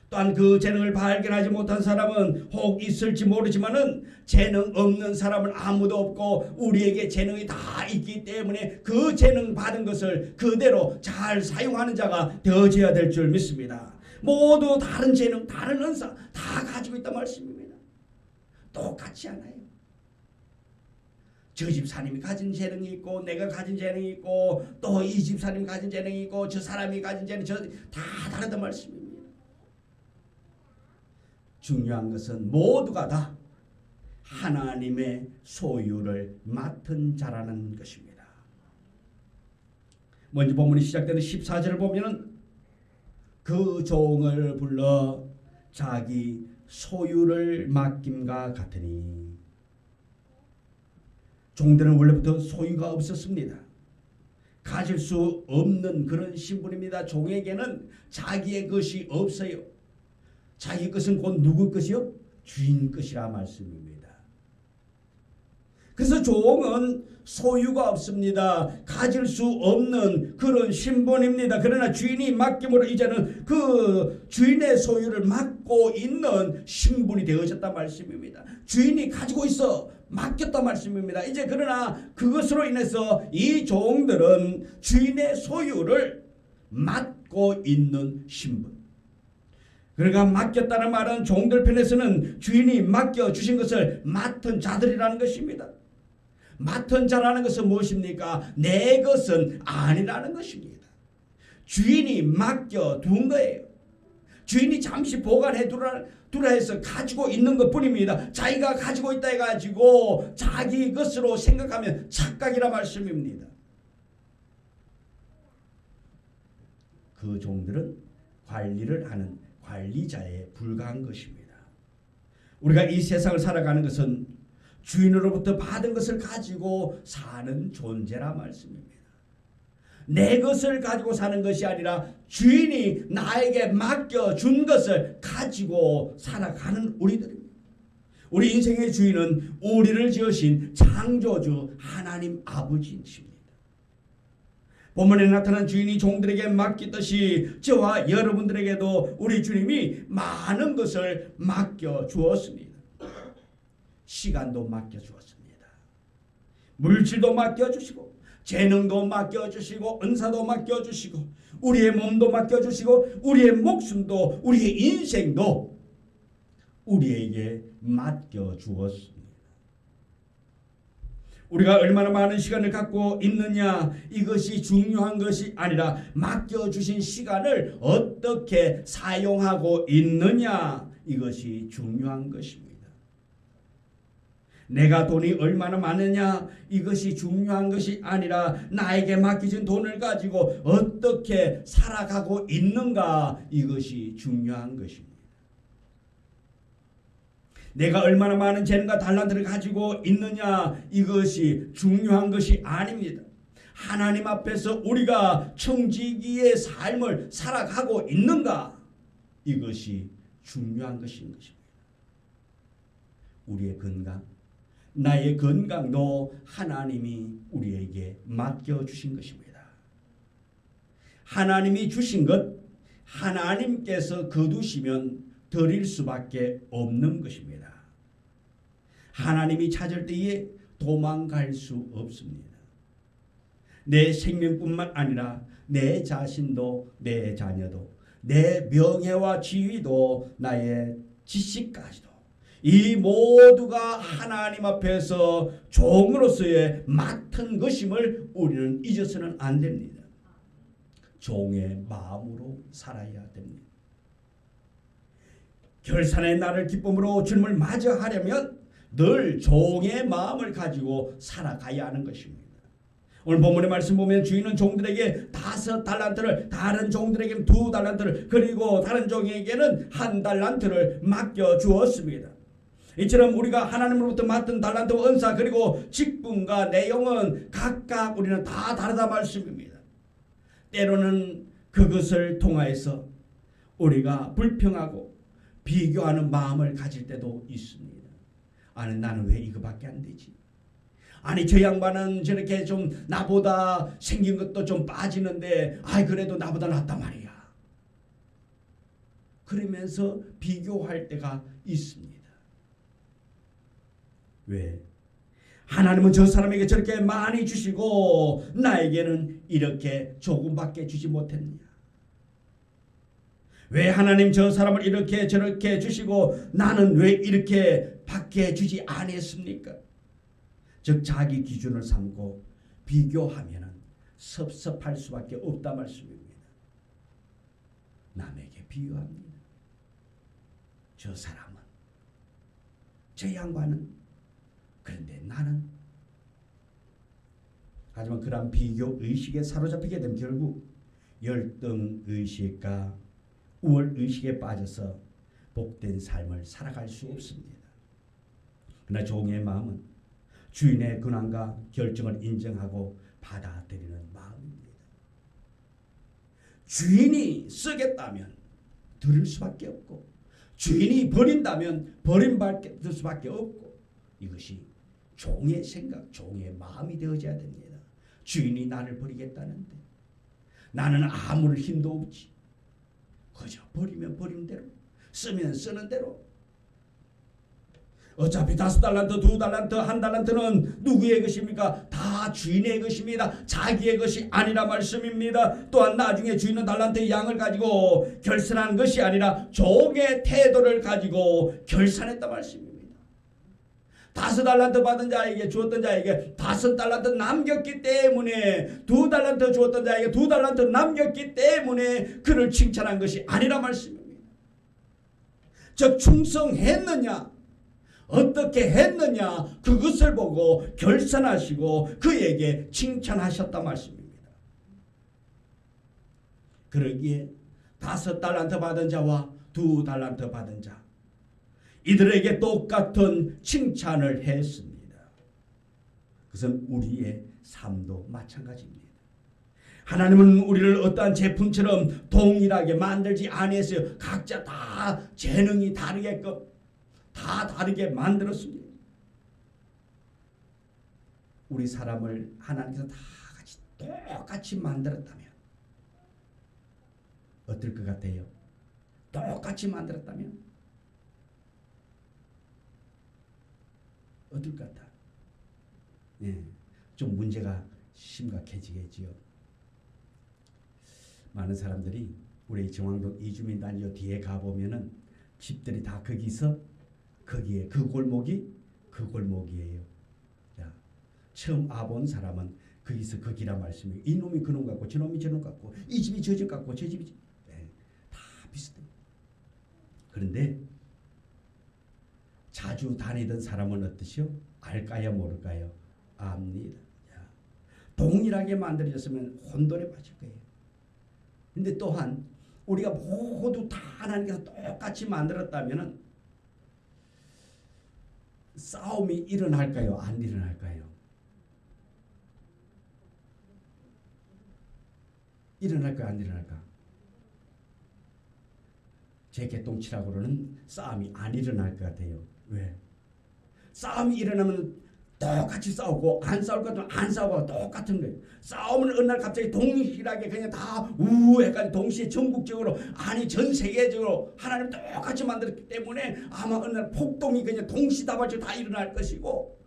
또한 그 재능을 발견하지 못한 사람은 혹 있을지 모르지만은 재능 없는 사람은 아무도 없고 우리에게 재능이 다 있기 때문에 그 재능 받은 것을 그대로 잘 사용하는 자가 되어져야 될 줄 믿습니다. 모두 다른 재능, 다른 은사 다 가지고 있단 말씀입니다. 똑같지 않아요. 저 집사님이 가진 재능이 있고 내가 가진 재능이 있고 또 이 집사님이 가진 재능이 있고 저 사람이 가진 재능이 다 다르단 말씀입니다. 중요한 것은 모두가 다 하나님의 소유를 맡은 자라는 것입니다. 먼저 본문이 시작되는 14절을 보면은 그 종을 불러 자기 소유를 맡김과 같으니, 종들은 원래부터 소유가 없었습니다. 가질 수 없는 그런 신분입니다. 종에게는 자기의 것이 없어요. 자기 것은 곧 누구 것이요? 주인 것이라 말씀입니다. 그래서 종은 소유가 없습니다. 가질 수 없는 그런 신분입니다. 그러나 주인이 맡김으로 이제는 그 주인의 소유를 맡고 있는 신분이 되어졌단 말씀입니다. 주인이 가지고 있어 맡겼단 말씀입니다. 이제 그러나 그것으로 인해서 이 종들은 주인의 소유를 맡고 있는 신분. 그러니까 맡겼다는 말은 종들 편에서는 주인이 맡겨주신 것을 맡은 자들이라는 것입니다. 맡은 자라는 것은 무엇입니까? 내 것은 아니라는 것입니다. 주인이 맡겨둔 거예요. 주인이 잠시 보관해 두라 해서 가지고 있는 것뿐입니다. 자기가 가지고 있다 해가지고 자기 것으로 생각하면 착각이라 말씀입니다. 그 종들은 관리를 하는 관리자에 불과한 것입니다. 우리가 이 세상을 살아가는 것은 주인으로부터 받은 것을 가지고 사는 존재라 말씀입니다. 내 것을 가지고 사는 것이 아니라 주인이 나에게 맡겨준 것을 가지고 살아가는 우리들입니다. 우리 인생의 주인은 우리를 지으신 창조주 하나님 아버지이십니다. 본문에 나타난 주인이 종들에게 맡겼듯이 저와 여러분들에게도 우리 주님이 많은 것을 맡겨주었습니다. 시간도 맡겨주었습니다. 물질도 맡겨주시고 재능도 맡겨주시고 은사도 맡겨주시고 우리의 몸도 맡겨주시고 우리의 목숨도 우리의 인생도 우리에게 맡겨주었습니다. 우리가 얼마나 많은 시간을 갖고 있느냐, 이것이 중요한 것이 아니라 맡겨주신 시간을 어떻게 사용하고 있느냐, 이것이 중요한 것입니다. 내가 돈이 얼마나 많으냐, 이것이 중요한 것이 아니라 나에게 맡겨진 돈을 가지고 어떻게 살아가고 있는가, 이것이 중요한 것입니다. 내가 얼마나 많은 재능과 달란트를 가지고 있느냐, 이것이 중요한 것이 아닙니다. 하나님 앞에서 우리가 청지기의 삶을 살아가고 있는가, 이것이 중요한 것인 것입니다. 우리의 건강, 나의 건강도 하나님이 우리에게 맡겨주신 것입니다. 하나님이 주신 것, 하나님께서 거두시면 드릴 수밖에 없는 것입니다. 하나님이 찾을 때에 도망갈 수 없습니다. 내 생명뿐만 아니라 내 자신도, 내 자녀도, 내 명예와 지위도, 나의 지식까지도, 이 모두가 하나님 앞에서 종으로서의 맡은 것임을 우리는 잊어서는 안 됩니다. 종의 마음으로 살아야 됩니다. 결산의 날을 기쁨으로 주님을 맞이하려면 늘 종의 마음을 가지고 살아가야 하는 것입니다. 오늘 본문의 말씀 보면 주인은 종들에게 5달란트를, 다른 종들에게는 2달란트를, 그리고 다른 종에게는 1달란트를 맡겨 주었습니다. 이처럼 우리가 하나님으로부터 맡은 달란트와 은사, 그리고 직분과 내용은 각각 우리는 다 다르다 말씀입니다. 때로는 그것을 통하여서 우리가 불평하고 비교하는 마음을 가질 때도 있습니다. 아니, 나는 왜 이거밖에 안 되지? 아니, 저 양반은 저렇게 좀 나보다 생긴 것도 좀 빠지는데 그래도 나보다 낫단 말이야. 그러면서 비교할 때가 있습니다. 왜? 하나님은 저 사람에게 저렇게 많이 주시고 나에게는 이렇게 조금밖에 주지 못했느냐? 왜 하나님 저 사람을 이렇게 저렇게 주시고 나는 왜 이렇게 밖에 주지 아니했습니까? 즉 자기 기준을 삼고 비교하면 섭섭할 수밖에 없다 말씀입니다. 남에게 비유합니다. 저 사람은, 저 양반은, 그런데 나는. 하지만 그런 비교 의식에 사로잡히게 되면 결국 열등 의식과 우월 의식에 빠져서 복된 삶을 살아갈 수 없습니다. 그러나 종의 마음은 주인의 근황과 결정을 인정하고 받아들이는 마음입니다. 주인이 쓰겠다면 들을 수밖에 없고, 주인이 버린다면 버림받을 수밖에 없고, 이것이 종의 생각, 종의 마음이 되어져야 됩니다. 주인이 나를 버리겠다는데 나는 아무런 힘도 없지. 그저 버리면 버린 대로, 쓰면 쓰는 대로. 어차피 5달란트, 2달란트, 1달란트는 누구의 것입니까? 다 주인의 것입니다. 자기의 것이 아니라 말씀입니다. 또한 나중에 주인은 달란트의 양을 가지고 결산한 것이 아니라 종의 태도를 가지고 결산했다 말씀입니다. 5달란트 받은 자에게 주었던 자에게 5달란트 남겼기 때문에, 2달란트 주었던 자에게 2달란트 남겼기 때문에 그를 칭찬한 것이 아니라 말씀입니다. 즉 충성했느냐, 어떻게 했느냐, 그것을 보고 결산하시고 그에게 칭찬하셨다 말씀입니다. 그러기에 5달란트 받은 자와 2달란트 받은 자, 이들에게 똑같은 칭찬을 했습니다. 그것은 우리의 삶도 마찬가지입니다. 하나님은 우리를 어떠한 제품처럼 동일하게 만들지 아니했어요. 각자 다 재능이 다르게끔 다 다르게 만들었습니다. 우리 사람을 하나님께서 다 같이 똑같이 만들었다면 어떨 것 같아요? 똑같이 만들었다면 어떨 것 같아? 좀 문제가 심각해지겠지요. 많은 사람들이 우리 정왕동 이주민 단지 뒤에 가보면은 집들이 다 거기서 거기에 그 골목이 그 골목이에요. 자, 처음 와본 사람은 거기서 거기라 말씀이에요. 이놈이 그놈 같고 저놈이 저놈 같고 이 집이 저 집 같고 저 집이 다 비슷해요. 그런데 자주 다니던 사람은 어떠시오? 알까요 모를까요? 압니다. 동일하게 만들어졌으면 혼돈에 빠질 거예요. 근데 또한 우리가 모두 다 하나님께서 똑같이 만들었다면 싸움이 일어날까요? 안 일어날까요? 일어날까요? 안 일어날까? 제 개똥치락으로는 싸움이 안 일어날 것 같아요. 왜? 싸움이 일어나면 똑같이 싸우고 안 싸울 것 같으면 안 싸우고 똑같은 거예요. 싸우면 어느 날 갑자기 동일하게 그냥 다 우해까지 동시에 전국적으로 아니 전 세계적으로 하나님 똑같이 만들었기 때문에 아마 어느 날 폭동이 그냥 동시다발적으로 다 일어날 것이고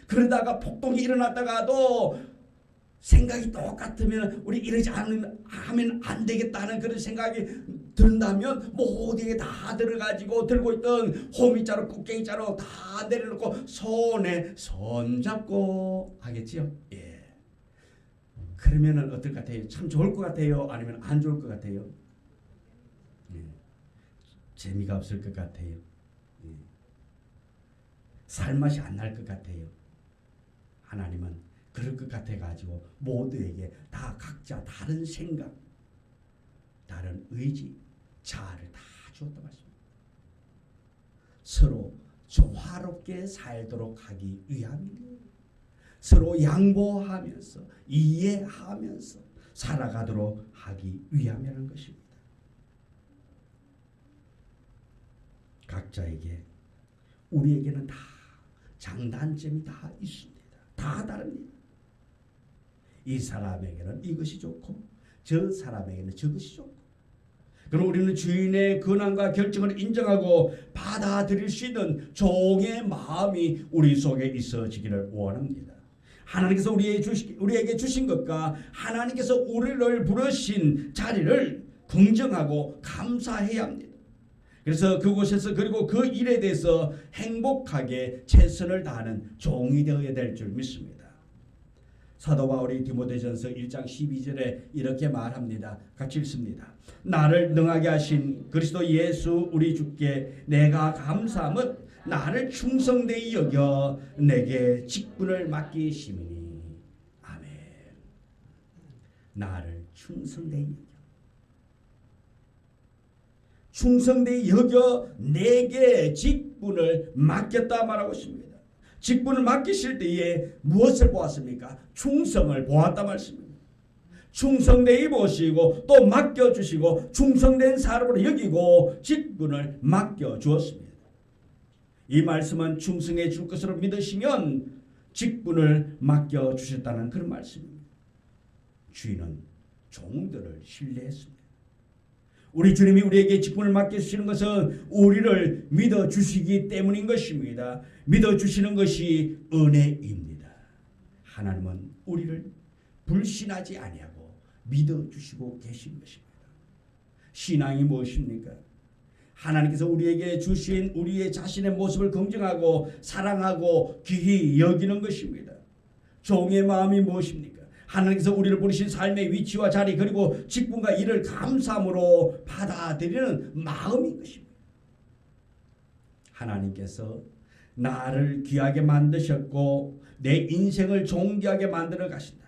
그러다가 폭동이 일어났다가도 생각이 똑같으면 우리 이러지 않으면 하면 안 되겠다는 그런 생각이 든다면 모두에 다 들어가지고 들고 있던 호미자루 꾹갱이자루 다 내려놓고 손에 손 잡고 하겠지요. 예. 그러면은 어떨 것 같아요? 참 좋을 것 같아요? 아니면 안 좋을 것 같아요? 예. 재미가 없을 것 같아요. 예. 살맛이 안 날 것 같아요. 하나님은 그럴 것 같아가지고 모두에게 다 각자 다른 생각, 다른 의지, 자아를 다 주었단 말씀입니다. 서로 조화롭게 살도록 하기 위함이에요. 서로 양보하면서 이해하면서 살아가도록 하기 위함이라는 것입니다. 각자에게 우리에게는 다 장단점이 다 있습니다. 다 다릅니다. 이 사람에게는 이것이 좋고 저 사람에게는 저것이 좋고 그럼 우리는 주인의 권한과 결정을 인정하고 받아들일 수 있는 종의 마음이 우리 속에 있어지기를 원합니다. 하나님께서 우리에게 주신 것과 하나님께서 우리를 부르신 자리를 긍정하고 감사해야 합니다. 그래서 그곳에서 그리고 그 일에 대해서 행복하게 최선을 다하는 종이 되어야 될 줄 믿습니다. 사도 바울이 디모데전서 1장 12절에 이렇게 말합니다. 같이 읽습니다. 나를 능하게 하신 그리스도 예수 우리 주께 내가 감사함은 나를 충성되이 여겨 내게 직분을 맡기심이니. 아멘. 나를 충성되이 여겨. 충성되이 여겨 내게 직분을 맡겼다 말하고 있습니다. 직분을 맡기실 때에 무엇을 보았습니까? 충성을 보았다 말씀입니다. 충성되이 보시고 또 맡겨주시고 충성된 사람으로 여기고 직분을 맡겨주었습니다. 이 말씀은 충성해 줄 것으로 믿으시면 직분을 맡겨주셨다는 그런 말씀입니다. 주인은 종들을 신뢰했습니다. 우리 주님이 우리에게 직분을 맡겨주시는 것은 우리를 믿어주시기 때문인 것입니다. 믿어주시는 것이 은혜입니다. 하나님은 우리를 불신하지 아니하고 믿어주시고 계신 것입니다. 신앙이 무엇입니까? 하나님께서 우리에게 주신 우리의 자신의 모습을 긍정하고 사랑하고 귀히 여기는 것입니다. 종의 마음이 무엇입니까? 하나님께서 우리를 부르신 삶의 위치와 자리 그리고 직분과 일을 감사함으로 받아들이는 마음인 것입니다. 하나님께서 나를 귀하게 만드셨고 내 인생을 존귀하게 만들어 가신다.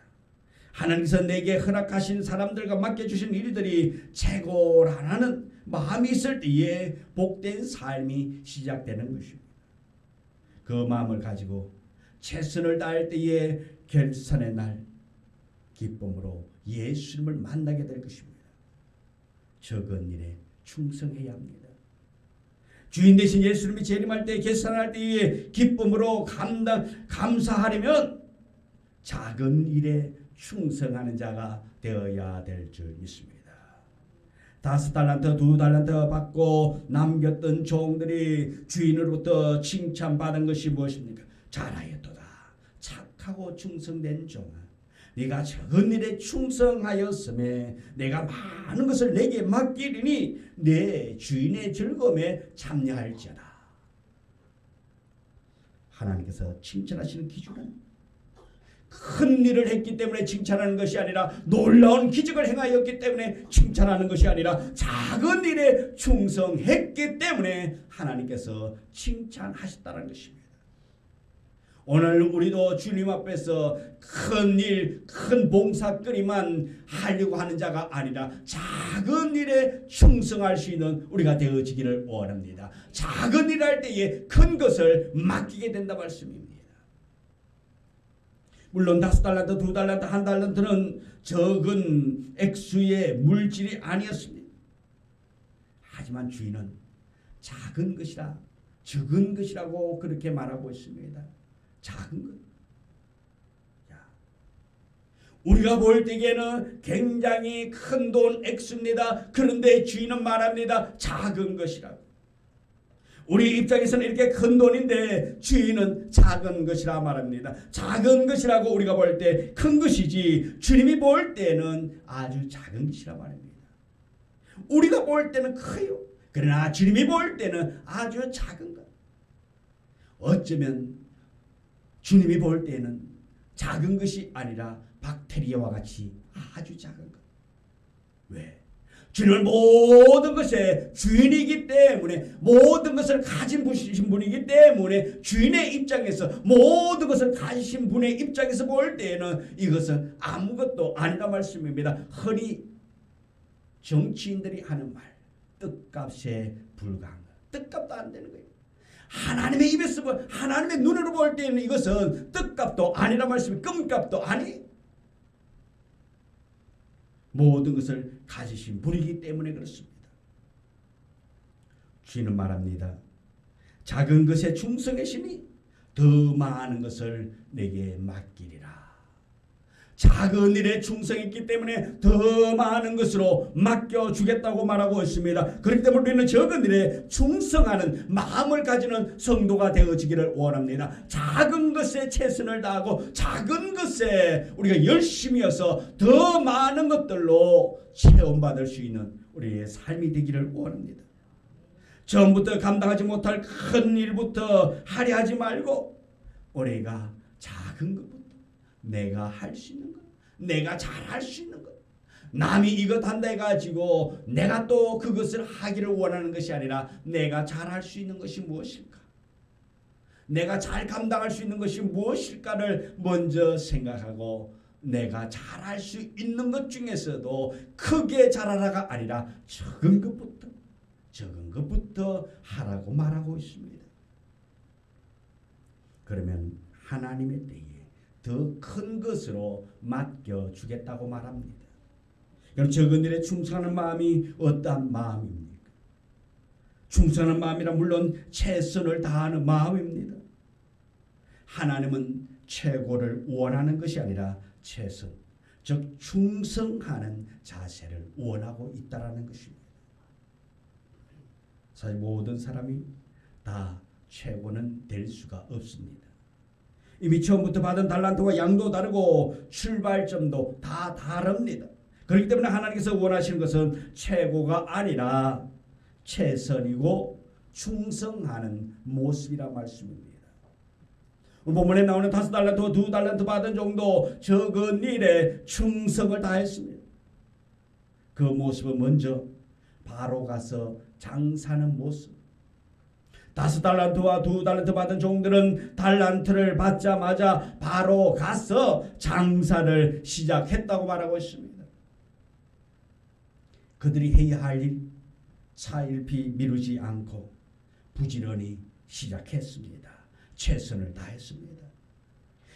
하나님께서 내게 허락하신 사람들과 맡겨주신 일들이 최고라는 마음이 있을 때에 복된 삶이 시작되는 것입니다. 그 마음을 가지고 최선을 다할 때에 결산의 날 기쁨으로 예수님을 만나게 될 것입니다. 적은 일에 충성해야 합니다. 주인 되신 예수님이 재림할 때 계산할 때에 기쁨으로 감사하려면 작은 일에 충성하는 자가 되어야 될 줄 믿습니다. 5달란트 2달란트 받고 남겼던 종들이 주인으로부터 칭찬받은 것이 무엇입니까? 잘하였도다. 착하고 충성된 종아. 네가 적은 일에 충성하였음에 내가 많은 것을 내게 맡기리니 내 주인의 즐거움에 참여할지어다. 하나님께서 칭찬하시는 기준은 큰 일을 했기 때문에 칭찬하는 것이 아니라 놀라운 기적을 행하였기 때문에 칭찬하는 것이 아니라 작은 일에 충성했기 때문에 하나님께서 칭찬하셨다는 것입니다. 오늘 우리도 주님 앞에서 큰 일, 큰 봉사거리만 하려고 하는 자가 아니라 작은 일에 충성할 수 있는 우리가 되어지기를 원합니다. 작은 일 할 때에 큰 것을 맡기게 된다 말씀입니다. 물론 5달란트, 2달란트, 1달란트는 적은 액수의 물질이 아니었습니다. 하지만 주인은 작은 것이라, 적은 것이라고 그렇게 말하고 있습니다. 작은 것. 우리가 볼 때에는 굉장히 큰 돈 액수입니다. 그런데 주인은 말합니다. 작은 것이라고. 우리 입장에서는 이렇게 큰 돈인데 주인은 작은 것이라 말합니다. 작은 것이라고 우리가 볼 때 큰 것이지 주님이 볼 때는 아주 작은 것이라 말입니다. 우리가 볼 때는 커요. 그러나 주님이 볼 때는 아주 작은 것. 어쩌면 주님이 볼 때는 작은 것이 아니라 박테리아와 같이 아주 작은 것. 왜? 주님은 모든 것의 주인이기 때문에, 모든 것을 가진 분이기 때문에 주인의 입장에서, 모든 것을 가지신 분의 입장에서 볼 때에는 이것은 아무것도 아니라 말씀입니다. 흔히 정치인들이 하는 말, 뜻값에 불과한 것. 뜻값도 안 되는 거예요. 하나님의 입에서, 하나님의 눈으로 볼 때는 이것은 뜻값도 아니라 말씀이, 끔값도 아니. 모든 것을 가지신 분이기 때문에 그렇습니다. 주인은 말합니다. 작은 것에 충성하시니 더 많은 것을 내게 맡기리라. 작은 일에 충성했기 때문에 더 많은 것으로 맡겨주겠다고 말하고 있습니다. 그렇기 때문에 우리는 적은 일에 충성하는 마음을 가지는 성도가 되어지기를 원합니다. 작은 것에 최선을 다하고 작은 것에 우리가 열심히 해서 더 많은 것들로 체험받을 수 있는 우리의 삶이 되기를 원합니다. 처음부터 감당하지 못할 큰 일부터 하려 하지 말고 우리가 작은 것부터 내가 할 수 있는 것, 내가 잘할 수 있는 것, 남이 이것 한다 해가지고 내가 또 그것을 하기를 원하는 것이 아니라 내가 잘할 수 있는 것이 무엇일까, 내가 잘 감당할 수 있는 것이 무엇일까를 먼저 생각하고 내가 잘할 수 있는 것 중에서도 크게 잘하라가 아니라 적은 것부터 하라고 말하고 있습니다. 그러면 하나님의 때에 더 큰 것으로 맡겨주겠다고 말합니다. 그럼 적은 일에 충성하는 마음이 어떠한 마음입니까? 충성하는 마음이란 물론 최선을 다하는 마음입니다. 하나님은 최고를 원하는 것이 아니라 최선, 즉 충성하는 자세를 원하고 있다는 것입니다. 사실 모든 사람이 다 최고는 될 수가 없습니다. 이미 처음부터 받은 달란트와 양도 다르고 출발점도 다 다릅니다. 그렇기 때문에 하나님께서 원하시는 것은 최고가 아니라 최선이고 충성하는 모습이라 말씀입니다. 본문에 나오는 5달란트와 2달란트 받은 정도 적은 일에 충성을 다했습니다. 그 모습은 먼저 바로 가서 장사하는 모습. 5달란트와 2달란트 받은 종들은 달란트를 받자마자 바로 가서 장사를 시작했다고 말하고 있습니다. 그들이 해야 할 일 차일피 미루지 않고 부지런히 시작했습니다. 최선을 다했습니다.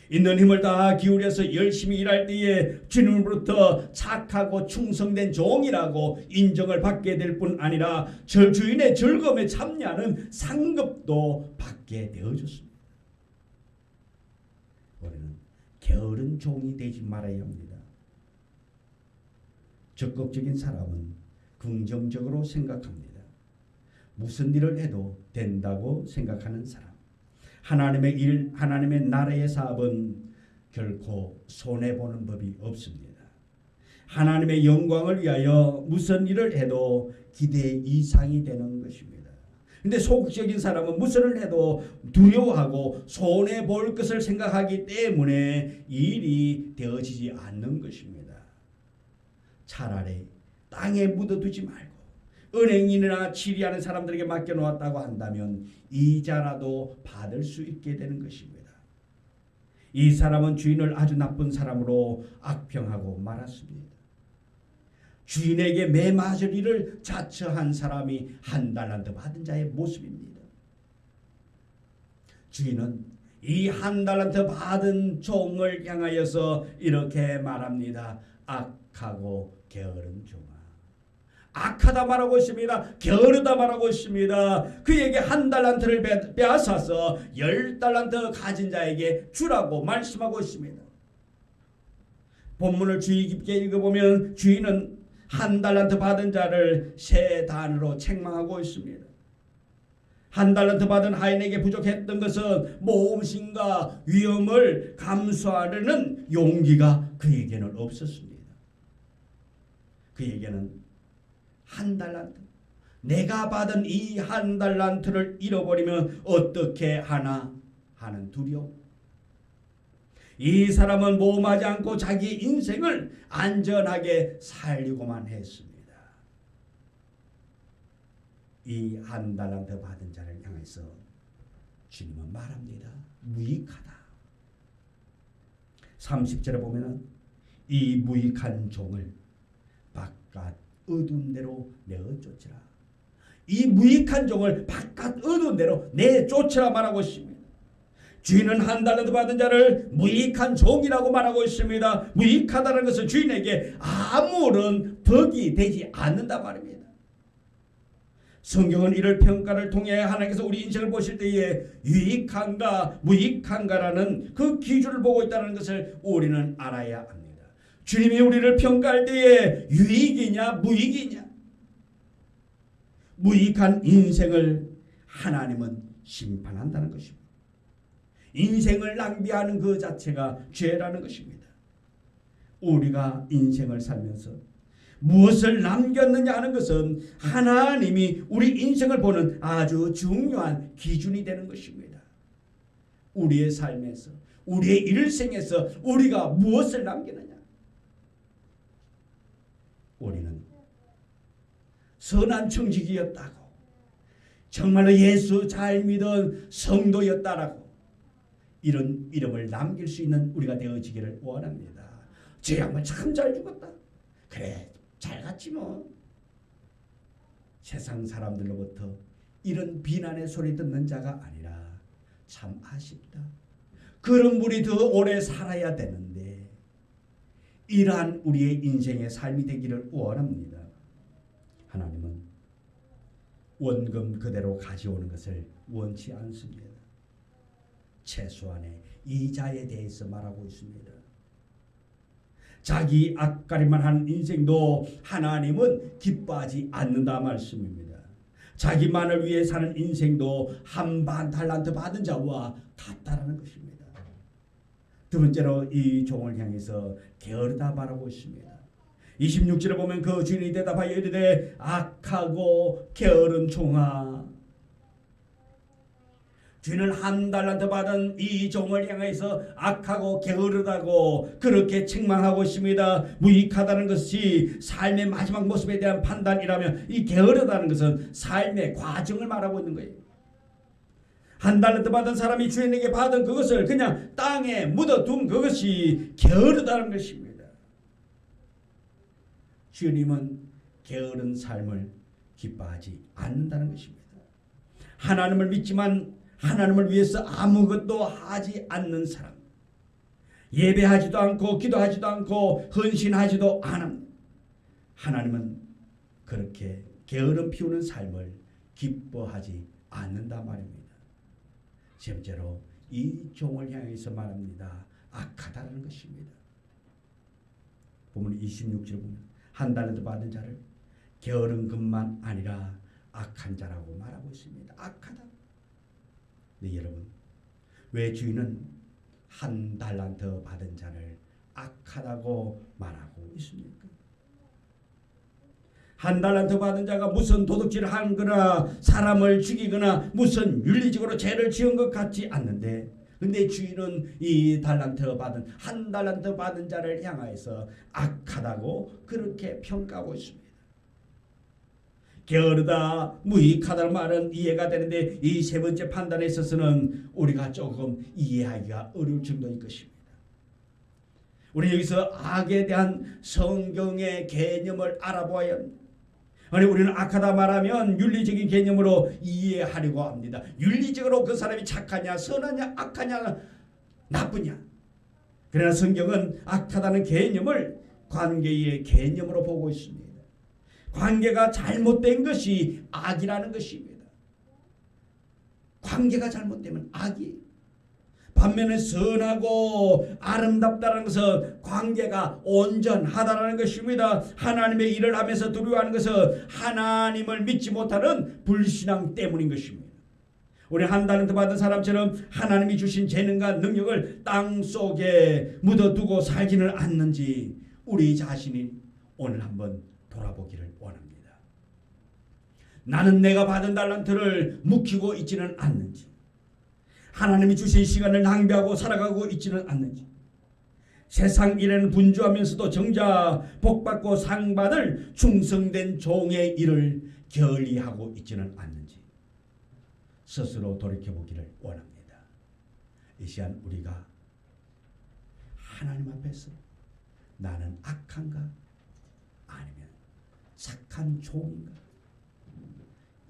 있는 힘을 다 기울여서 열심히 일할 때에 주님으로부터 착하고 충성된 종이라고 인정을 받게 될 뿐 아니라 주인의 즐거움에 참여하는 상급도 받게 되어졌습니다. 우리는 게으른 종이 되지 말아야 합니다. 적극적인 사람은 긍정적으로 생각합니다. 무슨 일을 해도 된다고 생각하는 사람. 하나님의 일, 하나님의 나라의 사업은 결코 손해보는 법이 없습니다. 하나님의 영광을 위하여 무슨 일을 해도 기대 이상이 되는 것입니다. 근데 소극적인 사람은 무엇을 해도 두려워하고 손해 볼 것을 생각하기 때문에 일이 되어지지 않는 것입니다. 차라리 땅에 묻어두지 말고 은행인이나 치리하는 사람들에게 맡겨놓았다고 한다면 이자라도 받을 수 있게 되는 것입니다. 이 사람은 주인을 아주 나쁜 사람으로 악평하고 말았습니다. 주인에게 매맞을 일을 자처한 사람이 한 달란트 받은 자의 모습입니다. 주인은 이 한 달란트 받은 종을 향하여서 이렇게 말합니다. 악하고 게으른 종아. 악하다 말하고 있습니다. 게으르다 말하고 있습니다. 그에게 한 달란트를 빼앗아서 10달란트 가진 자에게 주라고 말씀하고 있습니다. 본문을 주의 깊게 읽어보면 주인은 한 달란트 받은 자를 세 단으로 책망하고 있습니다. 한 달란트 받은 하인에게 부족했던 것은 모험심과 위험을 감수하려는 용기가 그에게는 없었습니다. 그에게는 한 달란트, 내가 받은 이 한 달란트를 잃어버리면 어떻게 하나 하는 두려움. 이 사람은 모험하지 않고 자기 인생을 안전하게 살려고만 했습니다. 이 한 달란트 받은 자를 향해서 주님은 말합니다. 무익하다. 30절에 보면은 이 무익한 종을 바깥 어두운 데로 내어쫓으라. 이 무익한 종을 바깥 어두운 데로 내쫓으라 말하고 있습니다. 주인은 한 달란트 받은 자를 무익한 종이라고 말하고 있습니다. 무익하다는 것은 주인에게 아무런 덕이 되지 않는다 말입니다. 성경은 이를 평가를 통해 하나님께서 우리 인생을 보실 때에 유익한가 무익한가라는 그 기준을 보고 있다는 것을 우리는 알아야 합니다. 주님이 우리를 평가할 때에 유익이냐 무익이냐, 무익한 인생을 하나님은 심판한다는 것입니다. 인생을 낭비하는 그 자체가 죄라는 것입니다. 우리가 인생을 살면서 무엇을 남겼느냐 하는 것은 하나님이 우리 인생을 보는 아주 중요한 기준이 되는 것입니다. 우리의 삶에서, 우리의 일생에서 우리가 무엇을 남기느냐. 우리는 선한 청지기였다고, 정말로 예수 잘 믿은 성도였다라고 이런 이름을 남길 수 있는 우리가 되어지기를 원합니다. 저 양반 참 잘 죽었다. 그래 잘 갔지 뭐. 세상 사람들로부터 이런 비난의 소리 듣는 자가 아니라 참 아쉽다. 그런 분이 더 오래 살아야 되는데 이러한 우리의 인생의 삶이 되기를 원합니다. 하나님은 원금 그대로 가져오는 것을 원치 않습니다. 최소한의 이자에 대해서 말하고 있습니다. 자기 앞가림만 한 인생도 하나님은 기뻐하지 않는다 말씀입니다. 자기만을 위해 사는 인생도 한반 달란트 받은 자와 같다라는 것입니다. 두 번째로 이 종을 향해서 게으르다 말하고 있습니다. 26절에 보면 그 주인이 대답하여 이르되 악하고 게으른 종아. 주인은 한 달란트 받은 이 종을 향해서 악하고 게으르다고 그렇게 책망하고 있습니다. 무익하다는 것이 삶의 마지막 모습에 대한 판단이라면 이 게으르다는 것은 삶의 과정을 말하고 있는 거예요. 한 달란트 받은 사람이 주인에게 받은 그것을 그냥 땅에 묻어둔 그것이 게으르다는 것입니다. 주님은 게으른 삶을 기뻐하지 않는다는 것입니다. 하나님을 믿지만 하나님을 위해서 아무것도 하지 않는 사람, 예배하지도 않고 기도하지도 않고 헌신하지도 않은 하나님은 그렇게 게으름 피우는 삶을 기뻐하지 않는다 말입니다. 세 번째로 이 종을 향해서 말합니다. 악하다는 것입니다. 보면 26절 보면 한 달란트 받은 자를 게으른 것만 아니라 악한 자라고 말하고 있습니다. 악하다. 네, 여러분, 왜 주인은 한 달란트 받은 자를 악하다고 말하고 있습니까? 한 달란트 받은 자가 무슨 도둑질을 하거나 사람을 죽이거나 무슨 윤리적으로 죄를 지은 것 같지 않는데, 근데 주인은 이 한 달란트 받은 자를 향하여서 악하다고 그렇게 평가하고 있습니다. 게으르다, 무익하다는 말은 이해가 되는데 이 세 번째 판단에 있어서는 우리가 조금 이해하기가 어려울 정도인 것입니다. 우리 여기서 악에 대한 성경의 개념을 알아보아야 합니다. 아니, 우리는 악하다 말하면 윤리적인 개념으로 이해하려고 합니다. 윤리적으로 그 사람이 착하냐, 선하냐, 악하냐, 나쁘냐. 그러나 성경은 악하다는 개념을 관계의 개념으로 보고 있습니다. 관계가 잘못된 것이 악이라는 것입니다. 관계가 잘못되면 악이에요. 반면에 선하고 아름답다는 것은 관계가 온전하다는 것입니다. 하나님의 일을 하면서 두려워하는 것은 하나님을 믿지 못하는 불신앙 때문인 것입니다. 우리 한 달란트 받은 사람처럼 하나님이 주신 재능과 능력을 땅속에 묻어두고 살지는 않는지 우리 자신이 오늘 한번 돌아보기를 원합니다. 나는 내가 받은 달란트를 묵히고 있지는 않는지, 하나님이 주신 시간을 낭비하고 살아가고 있지는 않는지, 세상 일에는 분주하면서도 정작 복받고 상받을 충성된 종의 일을 게을리하고 있지는 않는지 스스로 돌이켜보기를 원합니다. 이 시간 우리가 하나님 앞에서 나는 악한가 아니면 착한 종인가,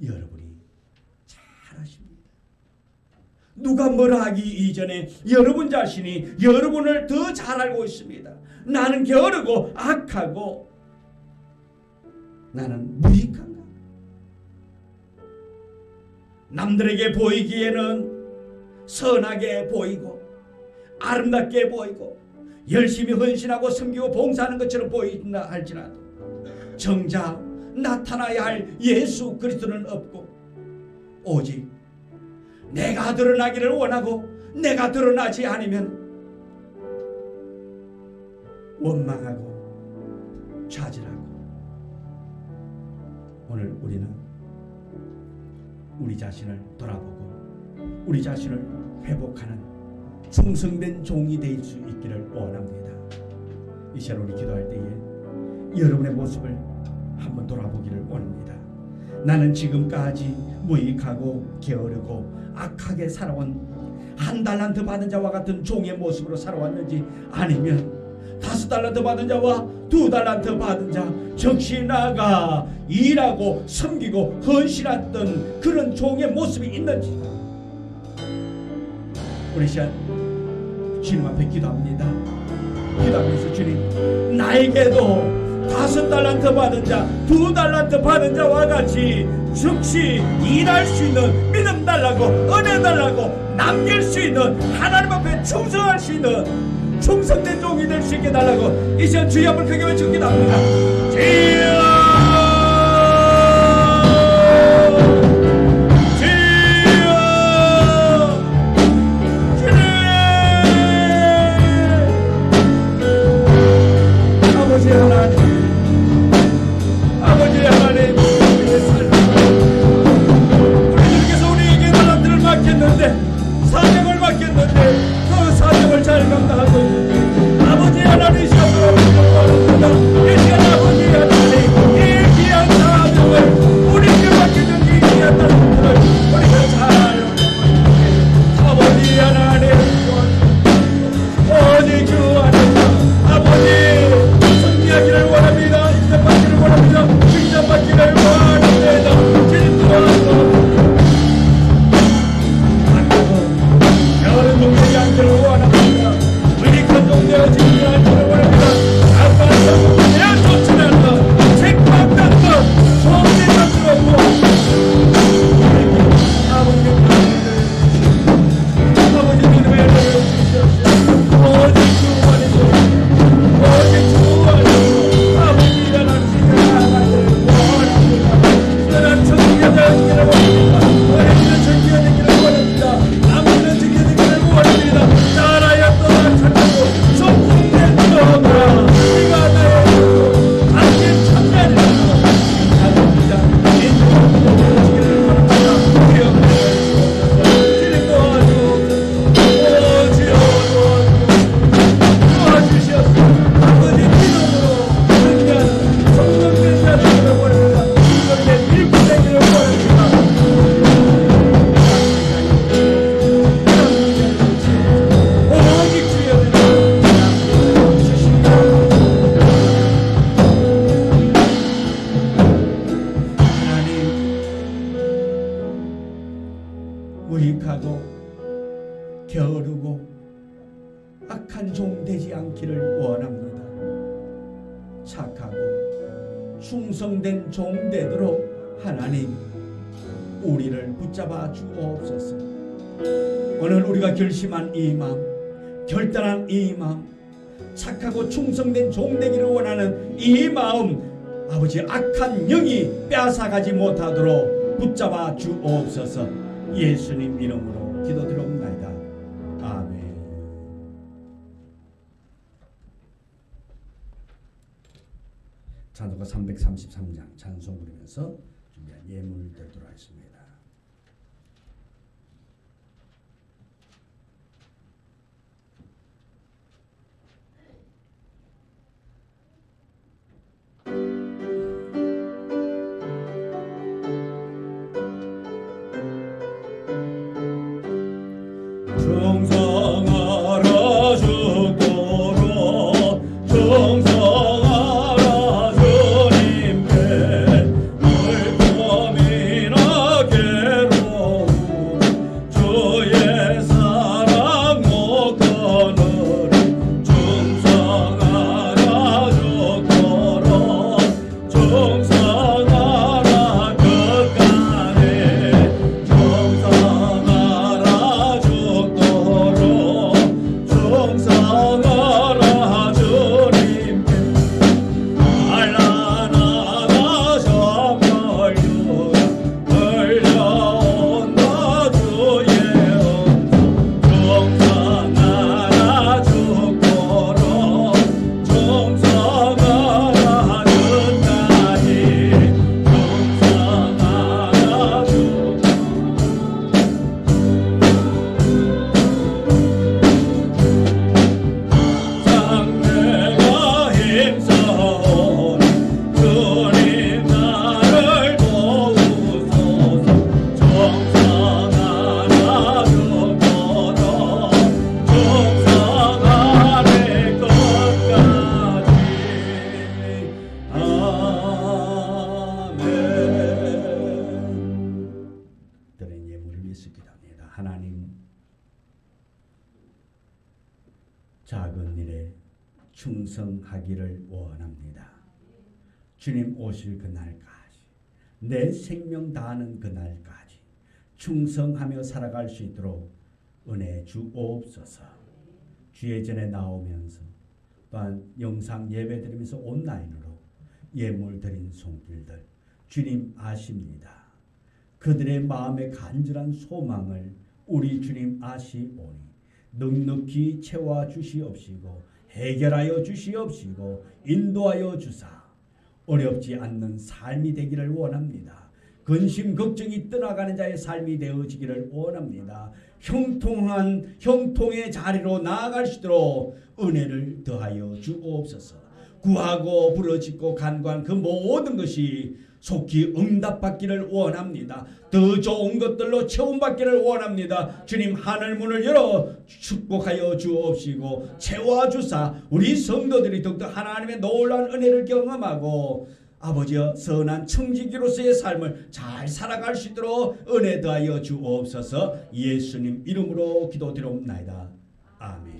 여러분이 잘 아십니다. 누가 뭐라 하기 이전에 여러분 자신이 여러분을 더 잘 알고 있습니다. 나는 게으르고 악하고 나는 무익한가? 남들에게 보이기에는 선하게 보이고 아름답게 보이고 열심히 헌신하고 섬기고 봉사하는 것처럼 보인다 할지라도 정작 나타나야 할 예수 그리스도는 없고 오직 내가 드러나기를 원하고 내가 드러나지 않으면 원망하고 좌절하고, 오늘 우리는 우리 자신을 돌아보고 우리 자신을 회복하는 충성된 종이 될 수 있기를 원합니다. 이 시간 우리 기도할 때에 여러분의 모습을 한번 돌아보기를 원합니다. 나는 지금까지 무익하고 게으르고 악하게 살아온 한 달란트 받은 자와 같은 종의 모습으로 살아왔는지, 아니면 5달란트 받은 자와 2달란트 받은 자 적시 나가 일하고 섬기고 헌신했던 그런 종의 모습이 있는지, 우리 시간 주님 앞에 기도합니다. 기도하면서 주님, 나에게도 5달란트 받은 자, 2달란트 받은 자와 같이 즉시 일할 수 있는 믿음 달라고, 은혜 달라고, 남길 수 있는, 하나님 앞에 충성할 수 있는 충성된 종이 될 수 있게 달라고 이 시간 주의 앞을 크게 외치고 기도합니다. 주여, 사명을 맡겼는데 그 사명을 잘 감당하고 있는지 아버지 하나님 시험으로 기도합니다. 이 시간 아버지 하나님 착하고 게으르고 악한 종 되지 않기를 원합니다. 착하고 충성된 종 되도록 하나님 우리를 붙잡아 주옵소서. 오늘 우리가 결심한 이 마음, 결단한 이 마음, 착하고 충성된 종 되기를 원하는 이 마음, 아버지 악한 영이 빼앗아가지 못하도록 붙잡아 주옵소서. 예수님 이름으로 기도드립니다. 아멘. 찬송가 333장 찬송 부르면서 준비한 예물 드리도록 하겠습니다. 충성하라 죽도록 충성하라 주님께 물고민하 괴로움 주의 사랑 못 거느리 충성하라 죽도록 충성하라 끝까지 충성하라 죽도록 충성하라 주님께 알라나가서 별류가 흘려온다 주의 충성하라 죽도록 충성하라 끝까지 충성하라 상대가 힘싸움 주님 나를 도우소서. 충성하라 죽도록 충성하리 끝까지. 아멘. 드린 예물을 위해서 기도합니다. 하나님, 작은 일에 충성하기를 원합니다. 주님 오실 그날까지, 내 생명 다하는 그날까지 충성하며 살아갈 수 있도록 은혜 주옵소서. 주의 전에 나오면서 또한 영상 예배드리면서 온라인으로 예물 드린 손길들 주님 아십니다. 그들의 마음의 간절한 소망을 우리 주님 아시오니 넉넉히 채워 주시옵시고 해결하여 주시옵시고 인도하여 주사 어렵지 않는 삶이 되기를 원합니다. 근심 걱정이 떠나가는 자의 삶이 되어지기를 원합니다. 형통의 자리로 나아갈 수 있도록 은혜를 더하여 주옵소서. 구하고 부르짖고 간구한 그 모든 것이 속히 응답받기를 원합니다. 더 좋은 것들로 채움받기를 원합니다. 주님 하늘 문을 열어 축복하여 주옵시고 채워주사 우리 성도들이 더욱더 하나님의 놀라운 은혜를 경험하고 아버지여 선한 청지기로서의 삶을 잘 살아갈 수 있도록 은혜 더하여 주옵소서. 예수님 이름으로 기도드리옵나이다. 아멘.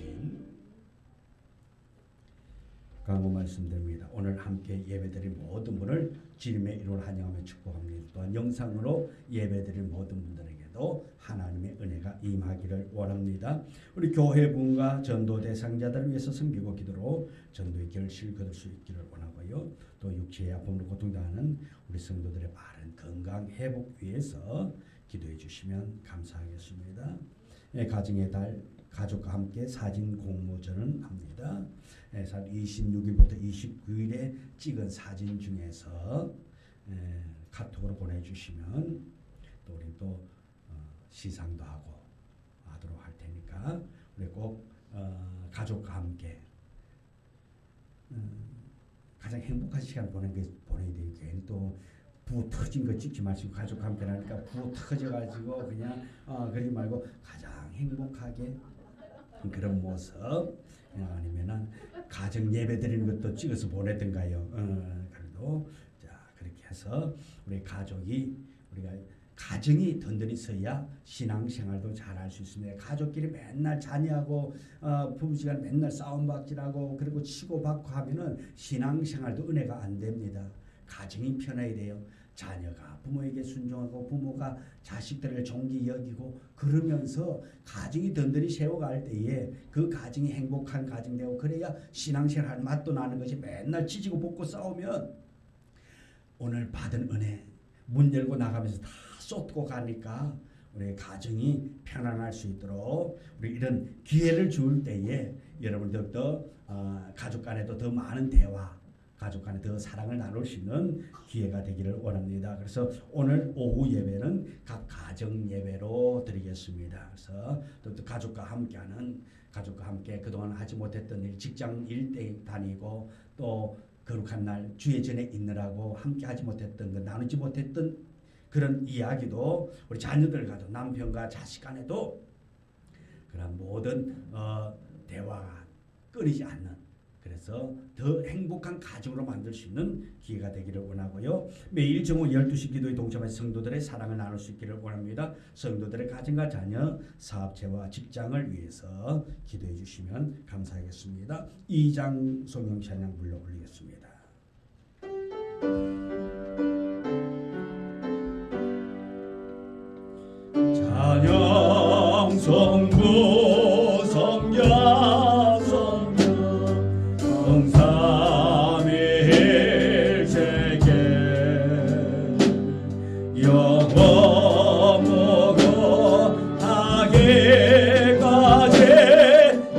강구 말씀드립니다. 오늘 함께 예배드린 모든 분을 주님의 이름으로 환영하며 축복합니다. 또한 영상으로 예배드린 모든 분들에게도 하나님의 은혜가 임하기를 원합니다. 우리 교회분과 전도 대상자들을 위해서 섬기고 기도로 전도의 결실을 거둘 수 있기를 원하고요. 또 육체의 아픔으로 고통당하는 우리 성도들의 바른 건강 회복 위해서 기도해 주시면 감사하겠습니다. 가정의 달 가족과 함께 사진 공모전을 합니다. 26일부터 29일에 찍은 사진 중에서 카톡으로 보내주시면 또 우리 또 시상도 하도록 할 테니까 우리 꼭 가족과 함께 가장 행복한 시간 보내야 되고 괜히 또 부 터진 거 찍지 마시고 가족과 함께 하니까 부 터져가지고 그냥 그러지 말고 가장 행복하게 그런 모습 아니면은 가정 예배 드리는 것도 찍어서 보내든가요. 그래도 자 그렇게 해서 우리 가족이 우리가 가정이 든든히 서야 신앙생활도 잘할 수 있습니다. 가족끼리 맨날 자녀하고 부부지간 맨날 싸움박질하고 그리고 치고받고 하면은 신앙생활도 은혜가 안 됩니다. 가정이 편해야 돼요. 자녀가 부모에게 순종하고 부모가 자식들을 존귀 여기고 그러면서 가정이 든든히 세워갈 때에 그 가정이 행복한 가정 되고 그래야 신앙생활 맛도 나는 것이 맨날 지지고 볶고 싸우면 오늘 받은 은혜 문 열고 나가면서 다 쏟고 가니까 우리 가정이 편안할 수 있도록 우리 이런 기회를 줄 때에 여러분 더욱더 가족 간에도 더 많은 대화 가족 간에 더 사랑을 나눌 수 있는 기회가 되기를 원합니다. 그래서 오늘 오후 예배는 각 가정 예배로 드리겠습니다. 그래서 또 가족과 함께 그동안 하지 못했던 일, 직장 일 다니고 또 거룩한 날 주의 전에 있느라고 함께 하지 못했던 것, 나누지 못했던 그런 이야기도 우리 자녀들과도 남편과 자식 간에도 그런 모든 대화가 끊이지 않는 그래서 더 행복한 가정으로 만들 수 있는 기회가 되기를 원하고요. 매일 정오 12시 기도에 동참한 성도들의 사랑을 나눌 수 있기를 원합니다. 성도들의 가정과 자녀, 사업체와 직장을 위해서 기도해 주시면 감사하겠습니다. 2장 성령 찬양 불러 올리겠습니다. 찬양 성부 성자 성령 성삼일체계 영원 무궁하게까지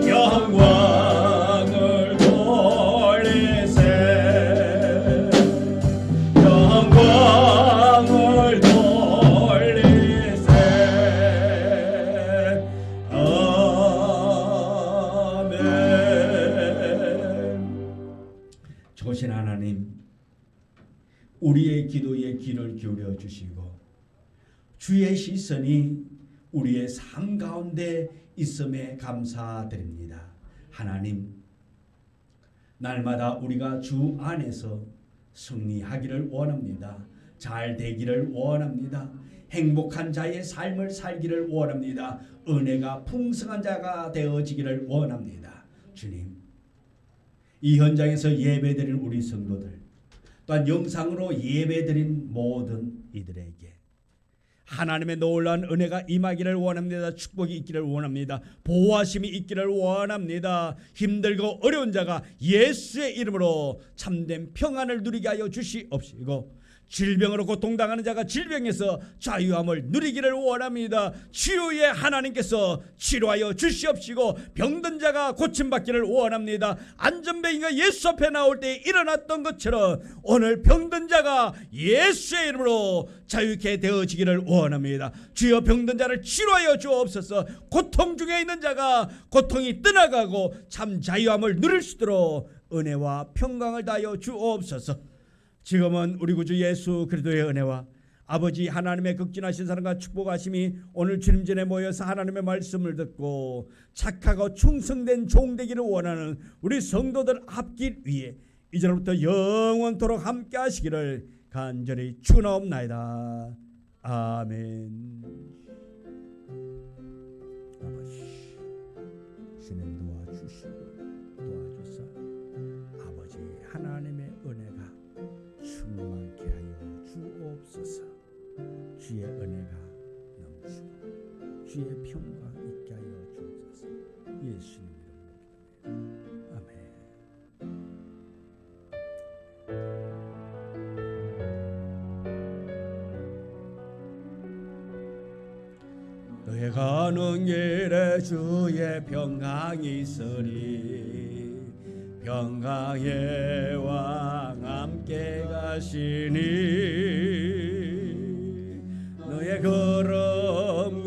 영광을 돌리세 영광을 돌리세 좋으신 하나님, 우리의 기도에 귀를 기울여 주시고 주의 시선이 우리의 삶 가운데 있음에 감사드립니다. 하나님, 날마다 우리가 주 안에서 승리하기를 원합니다. 잘 되기를 원합니다. 행복한 자의 삶을 살기를 원합니다. 은혜가 풍성한 자가 되어지기를 원합니다. 주님, 이 현장에서 예배드린 우리 성도들 또한 영상으로 예배드린 모든 이들에게 하나님의 놀라운 은혜가 임하기를 원합니다. 축복이 있기를 원합니다. 보호하심이 있기를 원합니다. 힘들고 어려운 자가 예수의 이름으로 참된 평안을 누리게 하여 주시옵시고 질병으로 고통당하는 자가 질병에서 자유함을 누리기를 원합니다. 치유의 하나님께서 치료하여 주시옵시고 병든 자가 고침받기를 원합니다. 안전병이가 예수 앞에 나올 때 일어났던 것처럼 오늘 병든 자가 예수의 이름으로 자유케 되어지기를 원합니다. 주여 병든 자를 치료하여 주옵소서. 고통 중에 있는 자가 고통이 떠나가고 참 자유함을 누릴 수 있도록 은혜와 평강을 다하여 주옵소서. 지금은 우리 구주 예수 그리스도의 은혜와 아버지 하나님의 극진하신 사랑과 축복하심이 오늘 주님 전에 모여서 하나님의 말씀을 듣고 착하고 충성된 종 되기를 원하는 우리 성도들 앞길 위에 이제부터 영원토록 함께 하시기를 간절히 축원하옵나이다. 아멘. 아버지 주님 도와주시고 도와주사 아버지 하나님의 은혜가 충만케 하여 주옵소서. 주의 은혜가 넘치고 주의 평강 있게 하여 주옵소서. 예수님 이름으로 기도합니다. 아멘. 너의 가는 길에 주의 평강이 있으리 평강의 왕 함께 가시니 너의 걸음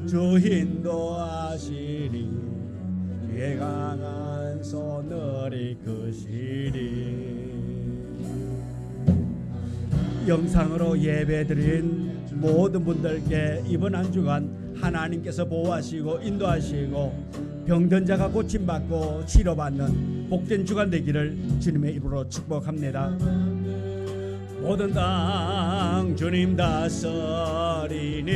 주 인도하시니 주의 강한 손을 이끄시리. 영상으로 예배드린 모든 분들께 이번 한 주간 하나님께서 보호하시고 인도하시고 병든 자가 고침받고 치료받는 복된 주간 되기를 주님의 이름으로 축복합니다. 모든 땅 주님 다스리니